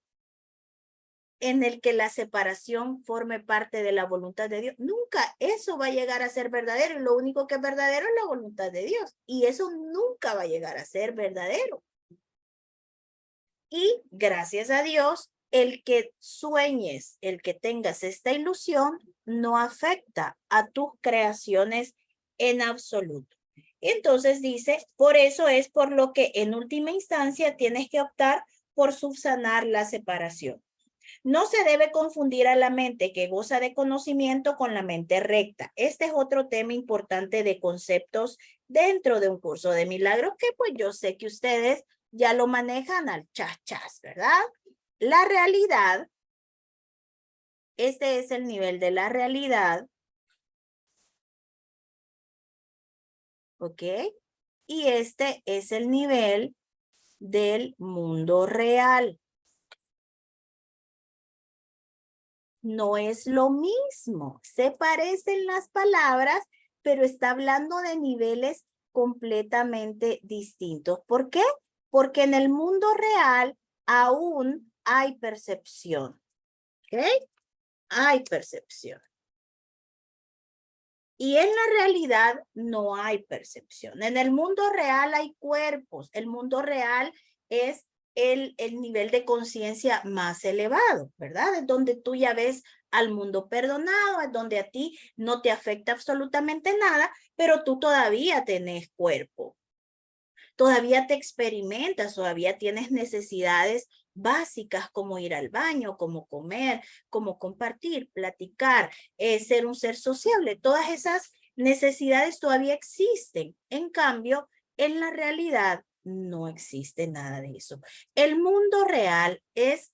en el que la separación forme parte de la voluntad de Dios. Nunca eso va a llegar a ser verdadero. Y lo único que es verdadero es la voluntad de Dios. Y eso nunca va a llegar a ser verdadero. Y gracias a Dios, el que sueñes, el que tengas esta ilusión, no afecta a tus creaciones en absoluto. Entonces dice, por eso es por lo que en última instancia tienes que optar por subsanar la separación. No se debe confundir a la mente que goza de conocimiento con la mente recta. Este es otro tema importante de conceptos dentro de un curso de milagros que pues yo sé que ustedes ya lo manejan al chas, ¿verdad? La realidad, este es el nivel de la realidad, ¿ok? Y este es el nivel del mundo real. No es lo mismo, se parecen las palabras, pero está hablando de niveles completamente distintos. ¿Por qué? Porque en el mundo real aún hay percepción. ¿Ok? Hay percepción. Y en la realidad no hay percepción. En el mundo real hay cuerpos. El mundo real es el nivel de conciencia más elevado, ¿verdad? Es donde tú ya ves al mundo perdonado, es donde a ti no te afecta absolutamente nada, pero tú todavía tenés cuerpo. Todavía te experimentas, todavía tienes necesidades básicas como ir al baño, como comer, como compartir, platicar, ser un ser sociable. Todas esas necesidades todavía existen. En cambio, en la realidad no existe nada de eso. El mundo real es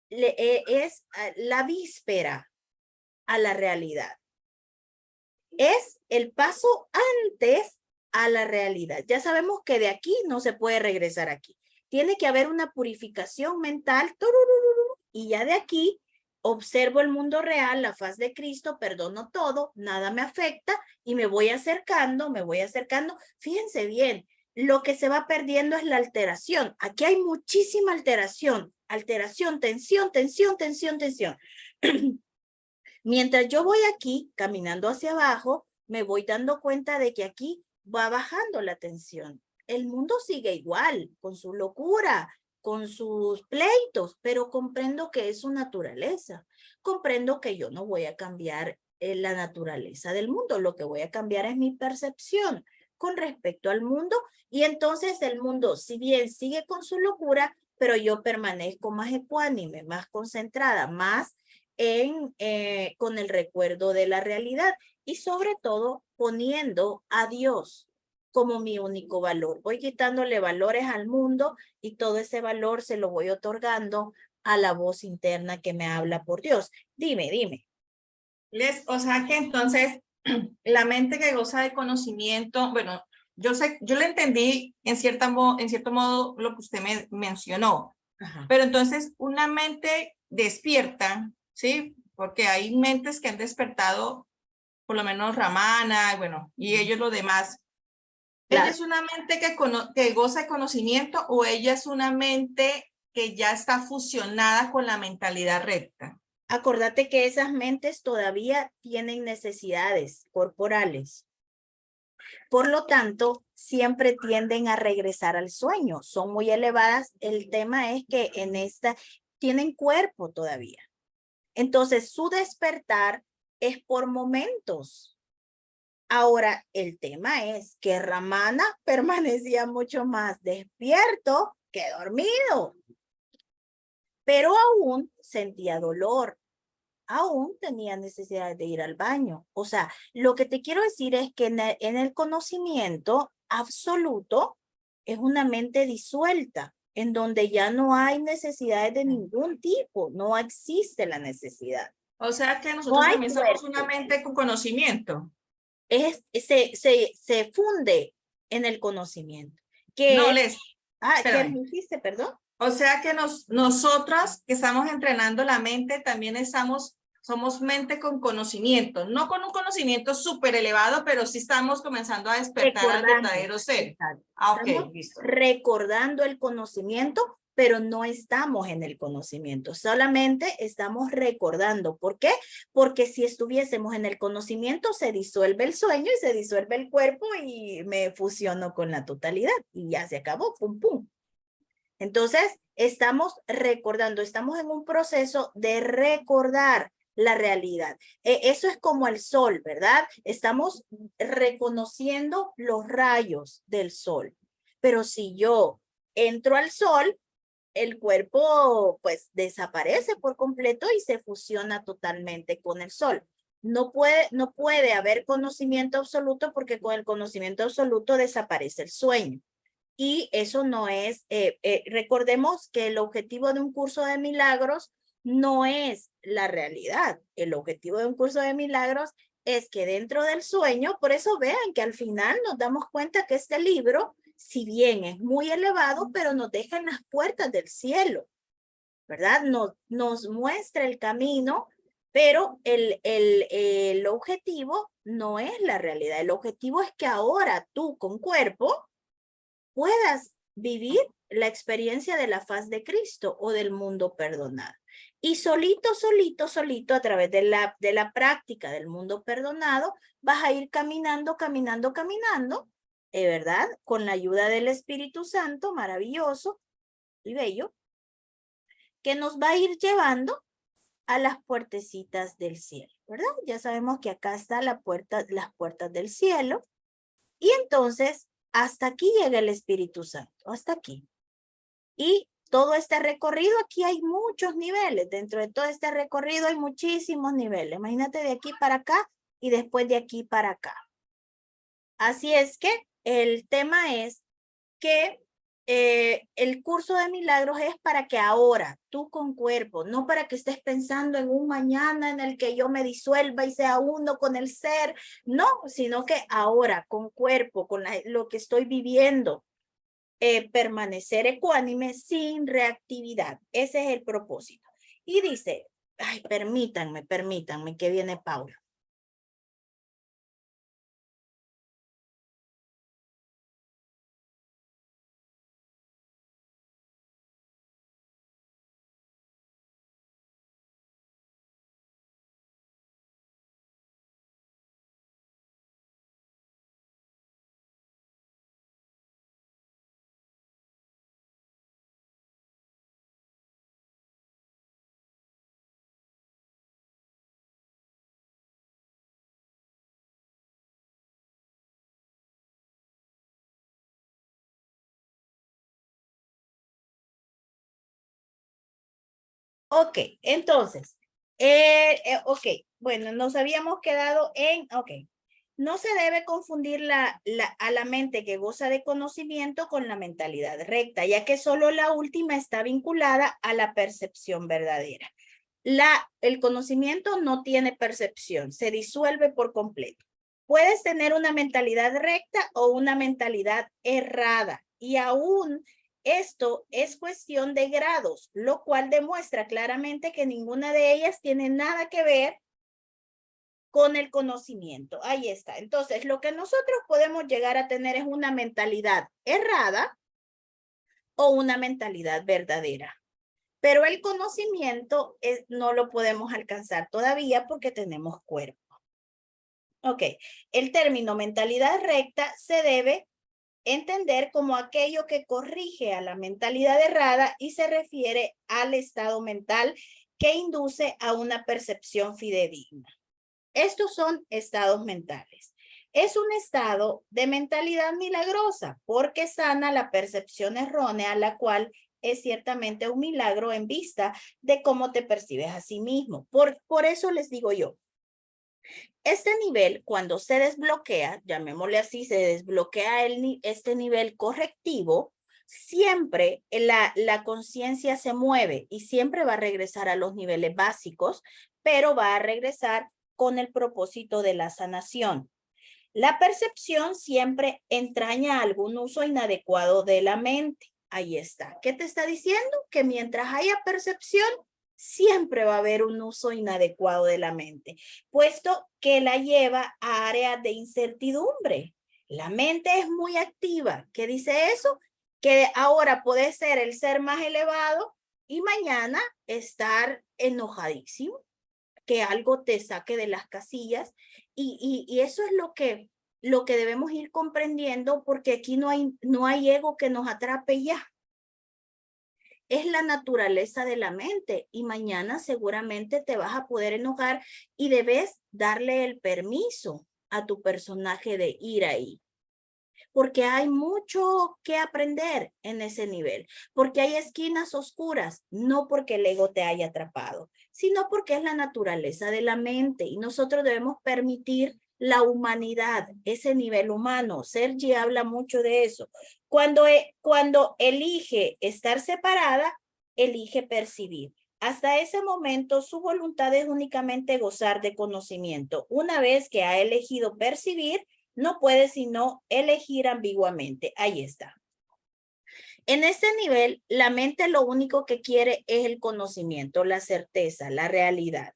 la víspera a la realidad. Es el paso antes a la realidad. Ya sabemos que de aquí no se puede regresar aquí. Tiene que haber una purificación mental y ya de aquí observo el mundo real, la faz de Cristo, perdono todo, nada me afecta y me voy acercando. Fíjense bien, lo que se va perdiendo es la alteración. Aquí hay muchísima alteración, tensión. Mientras yo voy aquí, caminando hacia abajo, me voy dando cuenta de que aquí va bajando la tensión. El mundo sigue igual, con su locura, con sus pleitos, pero comprendo que es su naturaleza. Comprendo que yo no voy a cambiar la naturaleza del mundo. Lo que voy a cambiar es mi percepción con respecto al mundo. Y entonces el mundo, si bien sigue con su locura, pero yo permanezco más ecuánime, más concentrada, más con el recuerdo de la realidad y sobre todo poniendo a Dios como mi único valor. Voy quitándole valores al mundo y todo ese valor se lo voy otorgando a la voz interna que me habla por Dios. Dime. O sea que entonces la mente que goza de conocimiento, bueno, yo le entendí en cierto modo lo que usted me mencionó, Ajá. pero entonces una mente despierta, ¿sí? Porque hay mentes que han despertado, por lo menos Ramana, bueno, y ellos los demás, ¿Ella Claro. es una mente que goza de conocimiento o ella es una mente que ya está fusionada con la mentalidad recta? Acordate que esas mentes todavía tienen necesidades corporales. Por lo tanto, siempre tienden a regresar al sueño. Son muy elevadas. El tema es que en esta tienen cuerpo todavía. Entonces, su despertar es por momentos. Ahora, el tema es que Ramana permanecía mucho más despierto que dormido, pero aún sentía dolor, aún tenía necesidad de ir al baño. O sea, lo que te quiero decir es que en el conocimiento absoluto es una mente disuelta, en donde ya no hay necesidades de ningún tipo, no existe la necesidad. O sea que No nosotros hay también somos una cuerpo. mente con conocimiento. Se funde en el conocimiento. No, Que, ¿qué me espérame. dijiste, perdón? O sea que nosotras que estamos entrenando la mente también somos mente con conocimiento, no con un conocimiento súper elevado, pero sí estamos comenzando a despertar al Recordando. verdadero ser. Exacto. Ah, Estamos ok, listo. recordando el conocimiento, pero no estamos en el conocimiento, solamente estamos recordando. ¿Por qué? Porque si estuviésemos en el conocimiento, se disuelve el sueño y se disuelve el cuerpo y me fusiono con la totalidad y ya se acabó, pum, pum. Entonces, estamos recordando, estamos en un proceso de recordar la realidad. Eso es como el sol, ¿verdad? Estamos reconociendo los rayos del sol. Pero si yo entro al sol, el cuerpo pues desaparece por completo y se fusiona totalmente con el sol. No puede haber conocimiento absoluto porque con el conocimiento absoluto desaparece el sueño. Y eso no es, recordemos que el objetivo de un curso de milagros no es la realidad. El objetivo de un curso de milagros es que dentro del sueño, por eso vean que al final nos damos cuenta que este libro, si bien es muy elevado, pero nos deja en las puertas del cielo, ¿verdad? Nos muestra el camino, pero el objetivo no es la realidad. El objetivo es que ahora tú con cuerpo puedas vivir la experiencia de la faz de Cristo o del mundo perdonado. Y solito, solito, solito, a través de la práctica del mundo perdonado, vas a ir caminando, caminando, caminando, ¿verdad? Con la ayuda del Espíritu Santo, maravilloso y bello, que nos va a ir llevando a las puertecitas del cielo, ¿verdad? Ya sabemos que acá está la puerta, las puertas del cielo. Y entonces, hasta aquí llega el Espíritu Santo, hasta aquí. Y todo este recorrido, aquí hay muchos niveles. Dentro de todo este recorrido hay muchísimos niveles. Imagínate de aquí para acá y después de aquí para acá. Así es que el tema es que el curso de milagros es para que ahora, tú con cuerpo, no para que estés pensando en un mañana en el que yo me disuelva y sea uno con el ser, no, sino que ahora con cuerpo, con lo que estoy viviendo, permanecer ecuánime sin reactividad. Ese es el propósito. Y dice, ay, permítanme que viene Paula. Ok, entonces, ok, bueno, nos habíamos quedado ok, no se debe confundir a la mente que goza de conocimiento con la mentalidad recta, ya que solo la última está vinculada a la percepción verdadera. El conocimiento no tiene percepción, se disuelve por completo. Puedes tener una mentalidad recta o una mentalidad errada y aún esto es cuestión de grados, lo cual demuestra claramente que ninguna de ellas tiene nada que ver con el conocimiento. Ahí está. Entonces, lo que nosotros podemos llegar a tener es una mentalidad errada o una mentalidad verdadera. Pero el conocimiento no lo podemos alcanzar todavía porque tenemos cuerpo. Ok, el término mentalidad recta se debe entender como aquello que corrige a la mentalidad errada y se refiere al estado mental que induce a una percepción fidedigna. Estos son estados mentales. Es un estado de mentalidad milagrosa porque sana la percepción errónea, la cual es ciertamente un milagro en vista de cómo te percibes a sí mismo. Por eso les digo yo, este nivel, cuando se desbloquea, llamémosle así, se desbloquea este nivel correctivo, siempre la conciencia se mueve y siempre va a regresar a los niveles básicos, pero va a regresar con el propósito de la sanación. La percepción siempre entraña algún uso inadecuado de la mente. Ahí está. ¿Qué te está diciendo? Que mientras haya percepción, siempre va a haber un uso inadecuado de la mente, puesto que la lleva a áreas de incertidumbre. La mente es muy activa. ¿Qué dice eso? Que ahora puede ser el ser más elevado y mañana estar enojadísimo, que algo te saque de las casillas y eso es lo que debemos ir comprendiendo porque aquí no hay ego que nos atrape ya. Es la naturaleza de la mente y mañana seguramente te vas a poder enojar y debes darle el permiso a tu personaje de ir ahí. Porque hay mucho que aprender en ese nivel, porque hay esquinas oscuras, no porque el ego te haya atrapado, sino porque es la naturaleza de la mente y nosotros debemos permitir la humanidad, ese nivel humano. Sergi habla mucho de eso. Cuando elige estar separada, elige percibir. Hasta ese momento, su voluntad es únicamente gozar de conocimiento. Una vez que ha elegido percibir, no puede sino elegir ambiguamente. Ahí está. En este nivel, la mente lo único que quiere es el conocimiento, la certeza, la realidad.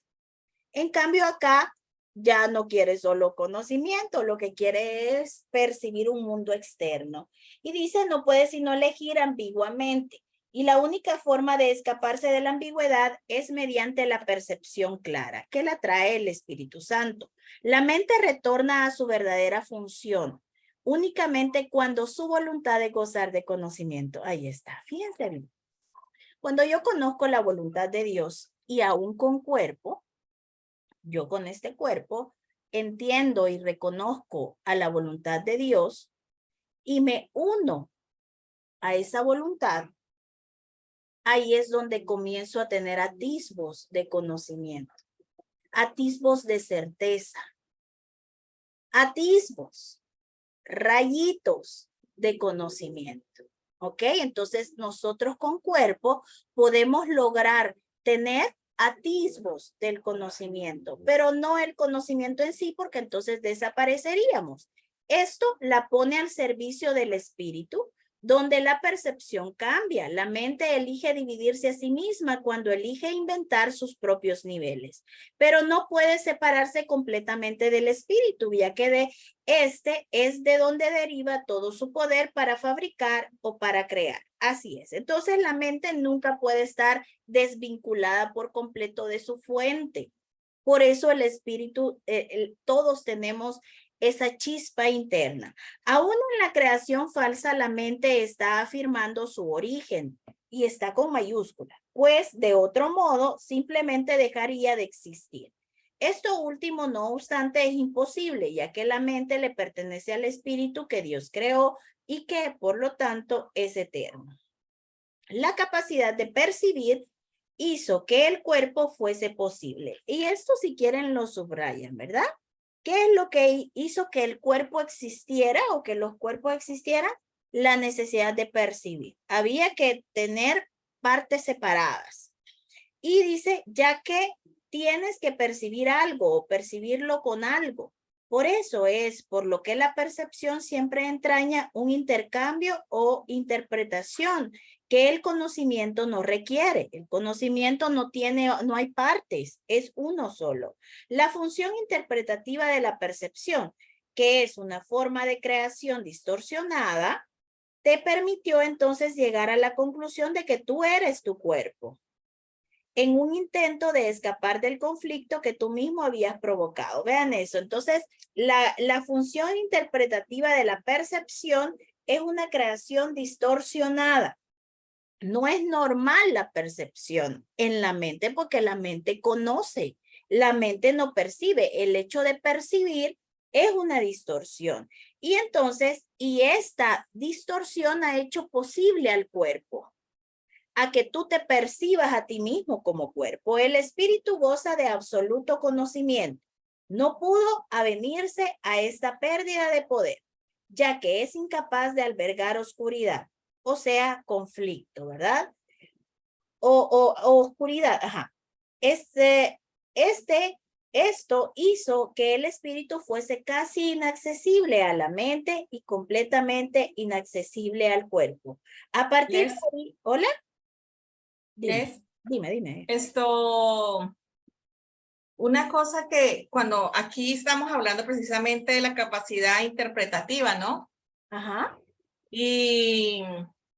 En cambio, acá ya no quiere solo conocimiento, lo que quiere es percibir un mundo externo. Y dice, no puede sino elegir ambiguamente. Y la única forma de escaparse de la ambigüedad es mediante la percepción clara, que la trae el Espíritu Santo. La mente retorna a su verdadera función, únicamente cuando su voluntad de gozar de conocimiento. Ahí está, fíjense bien. Cuando yo conozco la voluntad de Dios y aún con cuerpo, yo con este cuerpo entiendo y reconozco a la voluntad de Dios y me uno a esa voluntad, ahí es donde comienzo a tener atisbos de conocimiento, atisbos de certeza, atisbos, rayitos de conocimiento. ¿Ok? Entonces nosotros con cuerpo podemos lograr tener atisbos del conocimiento, pero no el conocimiento en sí, porque entonces desapareceríamos. Esto la pone al servicio del espíritu, donde la percepción cambia. La mente elige dividirse a sí misma cuando elige inventar sus propios niveles, pero no puede separarse completamente del espíritu, ya que este es de donde deriva todo su poder para fabricar o para crear. Así es. Entonces la mente nunca puede estar desvinculada por completo de su fuente. Por eso el espíritu, todos tenemos esa chispa interna. Aún en la creación falsa, la mente está afirmando su origen y está con mayúscula, pues de otro modo simplemente dejaría de existir. Esto último, no obstante, es imposible, ya que la mente le pertenece al espíritu que Dios creó y que, por lo tanto, es eterno. La capacidad de percibir hizo que el cuerpo fuese posible. Y esto, si quieren, lo subrayan, ¿verdad? ¿Qué es lo que hizo que el cuerpo existiera o que los cuerpos existieran? La necesidad de percibir. Había que tener partes separadas. Y dice, ya que tienes que percibir algo o percibirlo con algo. Por eso es por lo que la percepción siempre entraña un intercambio o interpretación que el conocimiento no requiere. El conocimiento no hay partes, es uno solo. La función interpretativa de la percepción, que es una forma de creación distorsionada, te permitió entonces llegar a la conclusión de que tú eres tu cuerpo, en un intento de escapar del conflicto que tú mismo habías provocado. Vean eso. Entonces, la función interpretativa de la percepción es una creación distorsionada. No es normal la percepción en la mente porque la mente conoce, la mente no percibe. El hecho de percibir es una distorsión. Y entonces, esta distorsión ha hecho posible al cuerpo a que tú te percibas a ti mismo como cuerpo. El espíritu goza de absoluto conocimiento. No pudo avenirse a esta pérdida de poder, ya que es incapaz de albergar oscuridad, o sea, conflicto, ¿verdad? O oscuridad, ajá. Esto hizo que el espíritu fuese casi inaccesible a la mente y completamente inaccesible al cuerpo. A partir de ahí, ¿hola? Dime, dime. Esto, una cosa que cuando aquí estamos hablando precisamente de la capacidad interpretativa, ¿no? Ajá. Y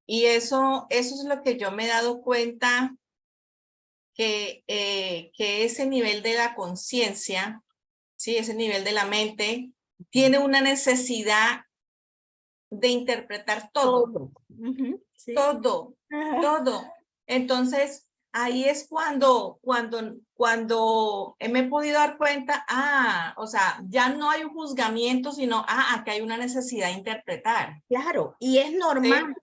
eso es lo que yo me he dado cuenta que ese nivel de la conciencia, ¿sí? Ese nivel de la mente, tiene una necesidad de interpretar todo. Sí. Todo, Ajá. todo. Entonces, ahí es cuando me he podido dar cuenta, o sea, ya no hay un juzgamiento, sino, que hay una necesidad de interpretar. Claro, y es normal. ¿Sí?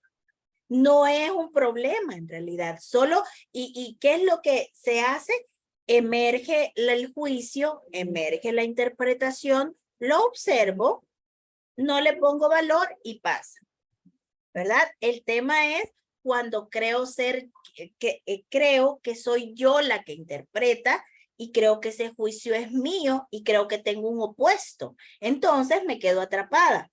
No es un problema en realidad. Solo, ¿y qué es lo que se hace? Emerge el juicio, emerge la interpretación, lo observo, no le pongo valor y pasa. ¿Verdad? El tema es cuando creo creo que soy yo la que interpreta y creo que ese juicio es mío y creo que tengo un opuesto. Entonces me quedo atrapada.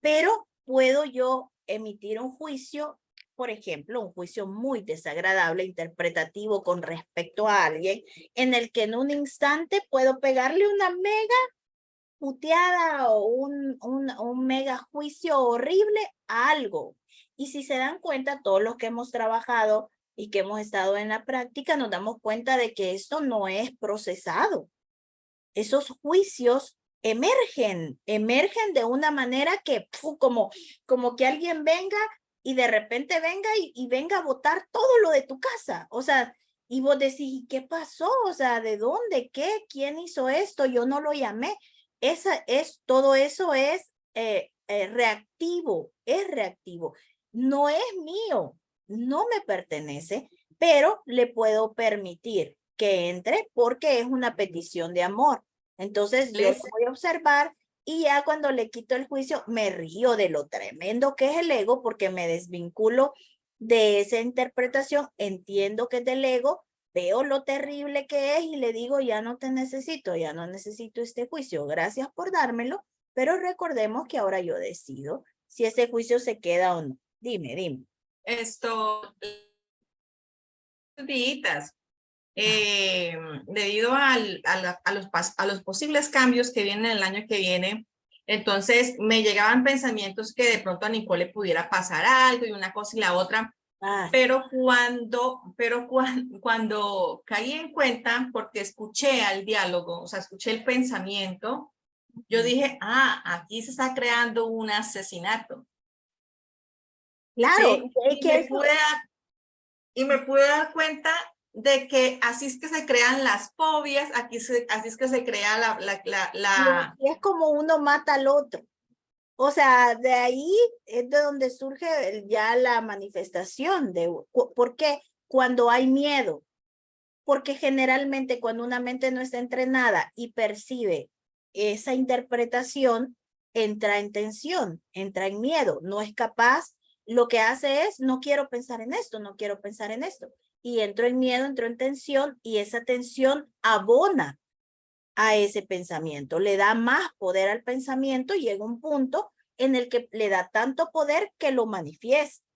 Pero puedo yo emitir un juicio, por ejemplo, un juicio muy desagradable, interpretativo con respecto a alguien, en el que en un instante puedo pegarle una mega puteada o un mega juicio horrible a algo. Y si se dan cuenta, todos los que hemos trabajado y que hemos estado en la práctica, nos damos cuenta de que esto no es procesado. Esos juicios emergen de una manera que como que alguien venga y de repente venga y venga a botar todo lo de tu casa. O sea, y vos decís, ¿qué pasó? O sea, ¿de dónde? ¿Qué? ¿Quién hizo esto? Yo no lo llamé. Todo eso es reactivo, es reactivo. No es mío, no me pertenece, pero le puedo permitir que entre porque es una petición de amor. Entonces yo lo voy a observar y ya cuando le quito el juicio me río de lo tremendo que es el ego porque me desvinculo de esa interpretación, entiendo que es del ego, veo lo terrible que es y le digo, ya no te necesito, ya no necesito este juicio, gracias por dármelo, pero recordemos que ahora yo decido si ese juicio se queda o no. Dime. Esto, días, debido a los posibles cambios que vienen el año que viene, entonces me llegaban pensamientos que de pronto a Nicole le pudiera pasar algo y una cosa y la otra. Pero cuando caí en cuenta, porque escuché al diálogo, o sea, escuché el pensamiento, yo dije, aquí se está creando un asesinato. Claro, ¿sí? Y me pude dar cuenta de que así es que se crean las fobias, así es que se crea Y es como uno mata al otro. O sea, de ahí es de donde surge ya la manifestación de ¿por qué? Cuando hay miedo. Porque generalmente cuando una mente no está entrenada y percibe esa interpretación, entra en tensión, entra en miedo, no es capaz, lo que hace es, no quiero pensar en esto, no quiero pensar en esto. Y entro en miedo, entro en tensión y esa tensión abona a ese pensamiento, le da más poder al pensamiento y llega un punto en el que le da tanto poder que lo manifiesta.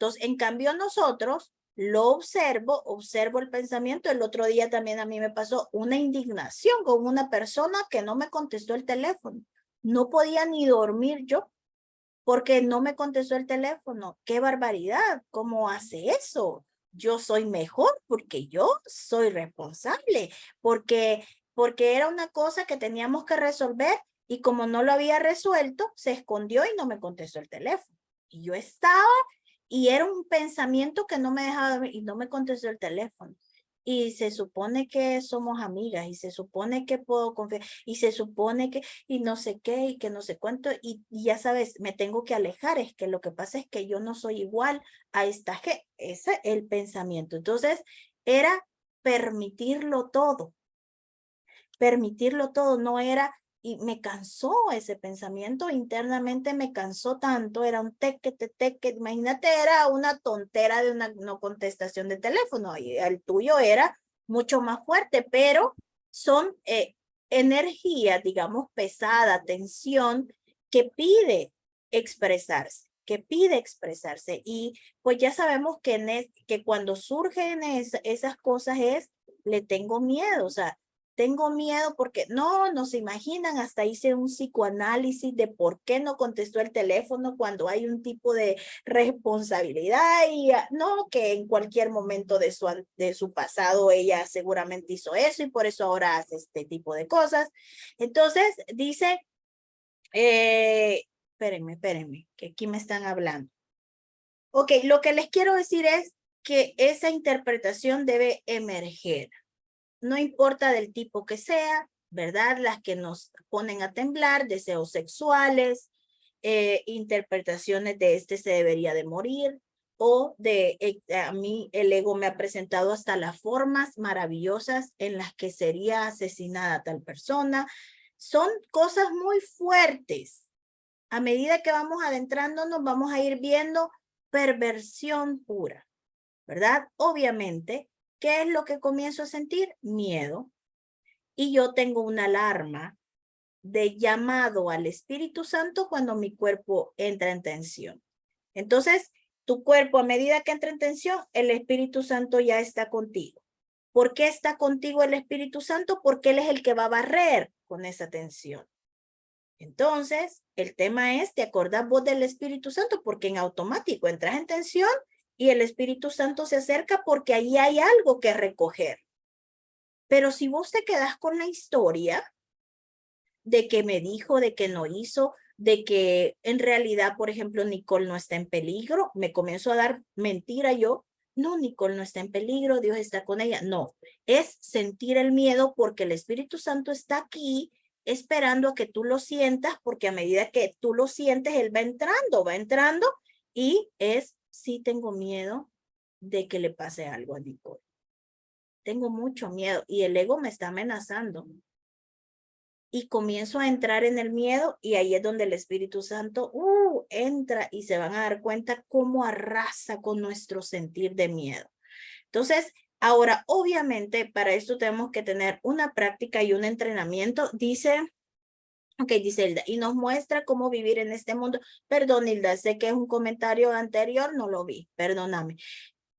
Entonces, en cambio nosotros lo observo el pensamiento. El otro día también a mí me pasó una indignación con una persona que no me contestó el teléfono. No podía ni dormir yo porque no me contestó el teléfono. ¡Qué barbaridad! ¿Cómo hace eso? Yo soy mejor porque yo soy responsable, porque era una cosa que teníamos que resolver y como no lo había resuelto, se escondió y no me contestó el teléfono. Y yo estaba y era un pensamiento que no me dejaba dormir y no me contestó el teléfono. Y se supone que somos amigas y se supone que puedo confiar y se supone que y no sé qué y que no sé cuánto y ya sabes, me tengo que alejar. Es que lo que pasa es que yo no soy igual a esta gente. Ese es el pensamiento. Entonces era permitirlo todo, no era, y me cansó ese pensamiento, internamente me cansó tanto, era un teque, imagínate, era una tontera de una no contestación de teléfono, y el tuyo era mucho más fuerte, pero son energía, digamos, pesada, tensión, que pide expresarse, y pues ya sabemos que cuando surgen esas cosas le tengo miedo, o sea, tengo miedo porque no se imaginan, hasta hice un psicoanálisis de por qué no contestó el teléfono cuando hay un tipo de responsabilidad y no, que en cualquier momento de su pasado ella seguramente hizo eso y por eso ahora hace este tipo de cosas. Entonces dice, espérenme, que aquí me están hablando. Ok, lo que les quiero decir es que esa interpretación debe emerger. No importa del tipo que sea, ¿verdad? Las que nos ponen a temblar, deseos sexuales, interpretaciones de este se debería de morir, o a mí el ego me ha presentado hasta las formas maravillosas en las que sería asesinada tal persona. Son cosas muy fuertes. A medida que vamos adentrándonos, vamos a ir viendo perversión pura, ¿verdad? Obviamente, ¿qué es lo que comienzo a sentir? Miedo. Y yo tengo una alarma de llamado al Espíritu Santo cuando mi cuerpo entra en tensión. Entonces, tu cuerpo, a medida que entra en tensión, el Espíritu Santo ya está contigo. ¿Por qué está contigo el Espíritu Santo? Porque Él es el que va a barrer con esa tensión. Entonces, el tema es, ¿te acordás vos del Espíritu Santo? Porque en automático entras en tensión y el Espíritu Santo se acerca porque ahí hay algo que recoger. Pero si vos te quedas con la historia de que me dijo, de que no hizo, de que en realidad, por ejemplo, Nicole no está en peligro, me comienzo a dar mentira yo. No, Nicole no está en peligro, Dios está con ella. No, es sentir el miedo porque el Espíritu Santo está aquí esperando a que tú lo sientas, porque a medida que tú lo sientes, Él va entrando y sí tengo miedo de que le pase algo a Nicole. Tengo mucho miedo y el ego me está amenazando. Y comienzo a entrar en el miedo y ahí es donde el Espíritu Santo entra y se van a dar cuenta cómo arrasa con nuestro sentir de miedo. Entonces, ahora, obviamente, para esto tenemos que tener una práctica y un entrenamiento. Dice Hilda, y nos muestra cómo vivir en este mundo. Perdón, Hilda, sé que es un comentario anterior, no lo vi, perdóname.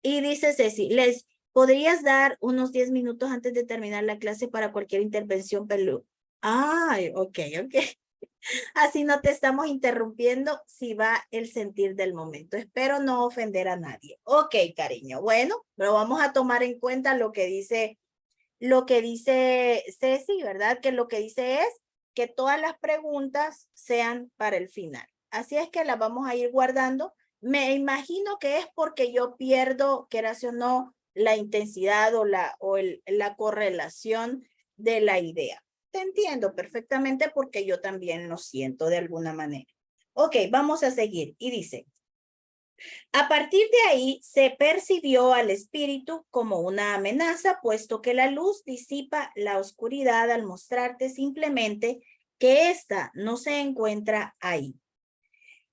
Y dice Ceci, ¿les podrías dar unos 10 minutos antes de terminar la clase para cualquier intervención, Pelú? Ay, ok. Así no te estamos interrumpiendo si va el sentir del momento. Espero no ofender a nadie. Ok, cariño. Bueno, pero vamos a tomar en cuenta lo que dice Ceci, ¿verdad? Que lo que dice es que todas las preguntas sean para el final. Así es que las vamos a ir guardando. Me imagino que es porque yo pierdo, quieras o no, la intensidad o la correlación de la idea. Te entiendo perfectamente porque yo también lo siento de alguna manera. Ok, vamos a seguir. Y dice, a partir de ahí se percibió al espíritu como una amenaza, puesto que la luz disipa la oscuridad al mostrarte simplemente que ésta no se encuentra ahí.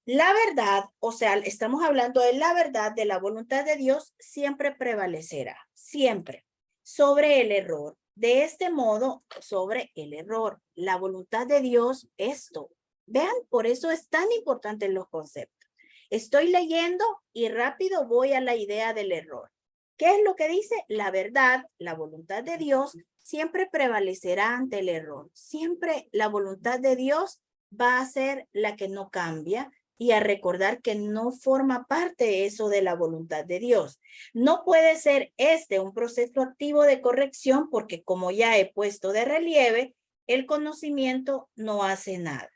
La verdad, o sea, estamos hablando de la verdad de la voluntad de Dios, siempre prevalecerá, siempre, sobre el error. De este modo, sobre el error, la voluntad de Dios, esto. Vean, por eso es tan importante los conceptos. Estoy leyendo y rápido voy a la idea del error. ¿Qué es lo que dice? La verdad, la voluntad de Dios siempre prevalecerá ante el error. Siempre la voluntad de Dios va a ser la que no cambia y a recordar que no forma parte eso de la voluntad de Dios. No puede ser un proceso activo de corrección porque, como ya he puesto de relieve, el conocimiento no hace nada.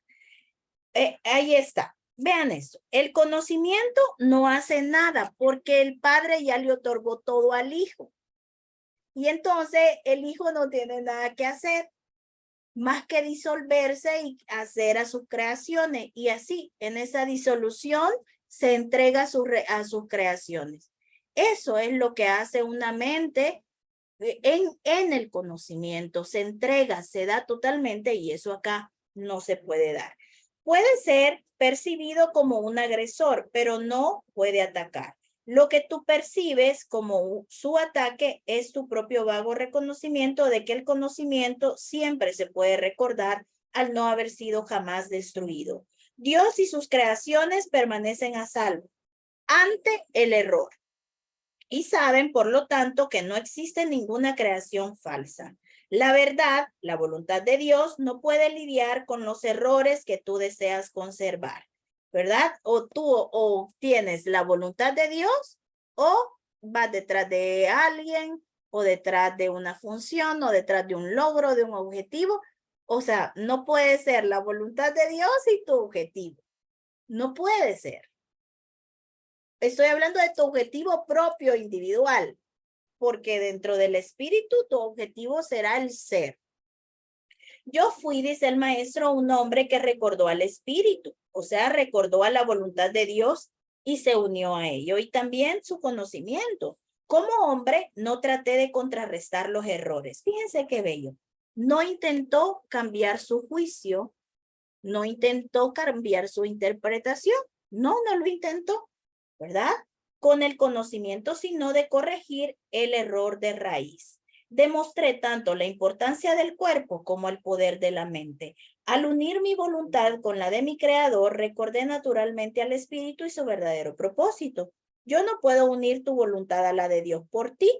Ahí está. Vean esto. El conocimiento no hace nada porque el padre ya le otorgó todo al hijo. Y entonces el hijo no tiene nada que hacer más que disolverse y hacer a sus creaciones. Y así, en esa disolución, se entrega a sus creaciones. Eso es lo que hace una mente en el conocimiento. Se entrega, se da totalmente y eso acá no se puede dar. Puede ser percibido como un agresor, pero no puede atacar. Lo que tú percibes como su ataque es tu propio vago reconocimiento de que el conocimiento siempre se puede recordar al no haber sido jamás destruido. Dios y sus creaciones permanecen a salvo ante el error. Y saben, por lo tanto, que no existe ninguna creación falsa. La verdad, la voluntad de Dios, no puede lidiar con los errores que tú deseas conservar, ¿verdad? O tú tienes la voluntad de Dios o vas detrás de alguien o detrás de una función o detrás de un logro, de un objetivo. O sea, no puede ser la voluntad de Dios y tu objetivo. No puede ser. Estoy hablando de tu objetivo propio individual, porque dentro del espíritu tu objetivo será el ser. Yo fui, dice el maestro, un hombre que recordó al espíritu, o sea, recordó a la voluntad de Dios y se unió a ello y también su conocimiento. Como hombre, no traté de contrarrestar los errores. Fíjense qué bello. No intentó cambiar su juicio, no intentó cambiar su interpretación. No lo intentó, ¿verdad? Con el conocimiento, sino de corregir el error de raíz. Demostré tanto la importancia del cuerpo como el poder de la mente. Al unir mi voluntad con la de mi creador, recordé naturalmente al espíritu y su verdadero propósito. Yo no puedo unir tu voluntad a la de Dios por ti,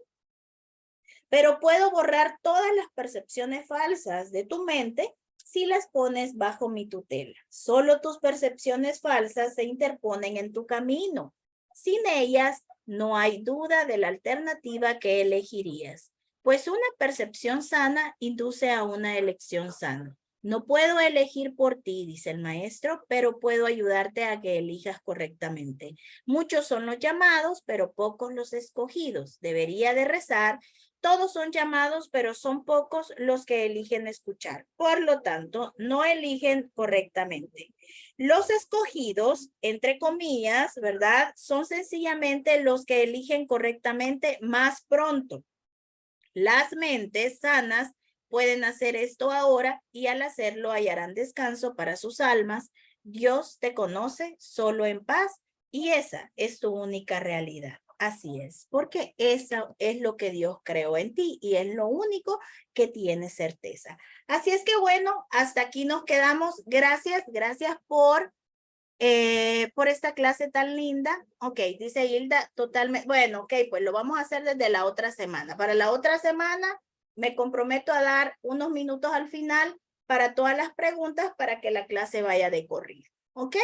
pero puedo borrar todas las percepciones falsas de tu mente si las pones bajo mi tutela. Solo tus percepciones falsas se interponen en tu camino. Sin ellas, no hay duda de la alternativa que elegirías, pues una percepción sana induce a una elección sana. No puedo elegir por ti, dice el maestro, pero puedo ayudarte a que elijas correctamente. Muchos son los llamados, pero pocos los escogidos. Debería de rezar. Todos son llamados, pero son pocos los que eligen escuchar. Por lo tanto, no eligen correctamente. Los escogidos, entre comillas, ¿verdad? Son sencillamente los que eligen correctamente más pronto. Las mentes sanas pueden hacer esto ahora y al hacerlo hallarán descanso para sus almas. Dios te conoce solo en paz y esa es tu única realidad. Así es, porque eso es lo que Dios creó en ti y es lo único que tiene certeza. Así es que bueno, hasta aquí nos quedamos. Gracias por esta clase tan linda. Ok, dice Hilda, totalmente. Bueno, ok, pues lo vamos a hacer desde la otra semana. Para la otra semana me comprometo a dar unos minutos al final para todas las preguntas para que la clase vaya de corrido. Ok,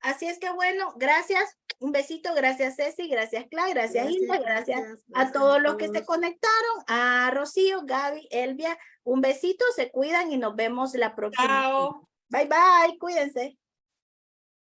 así es que bueno, gracias. Un besito, gracias Ceci, gracias Clara, gracias Hilda, gracias a todos los que se conectaron, a Rocío, Gaby, Elvia. Un besito, se cuidan y nos vemos la próxima. Chao. Bye, bye, cuídense.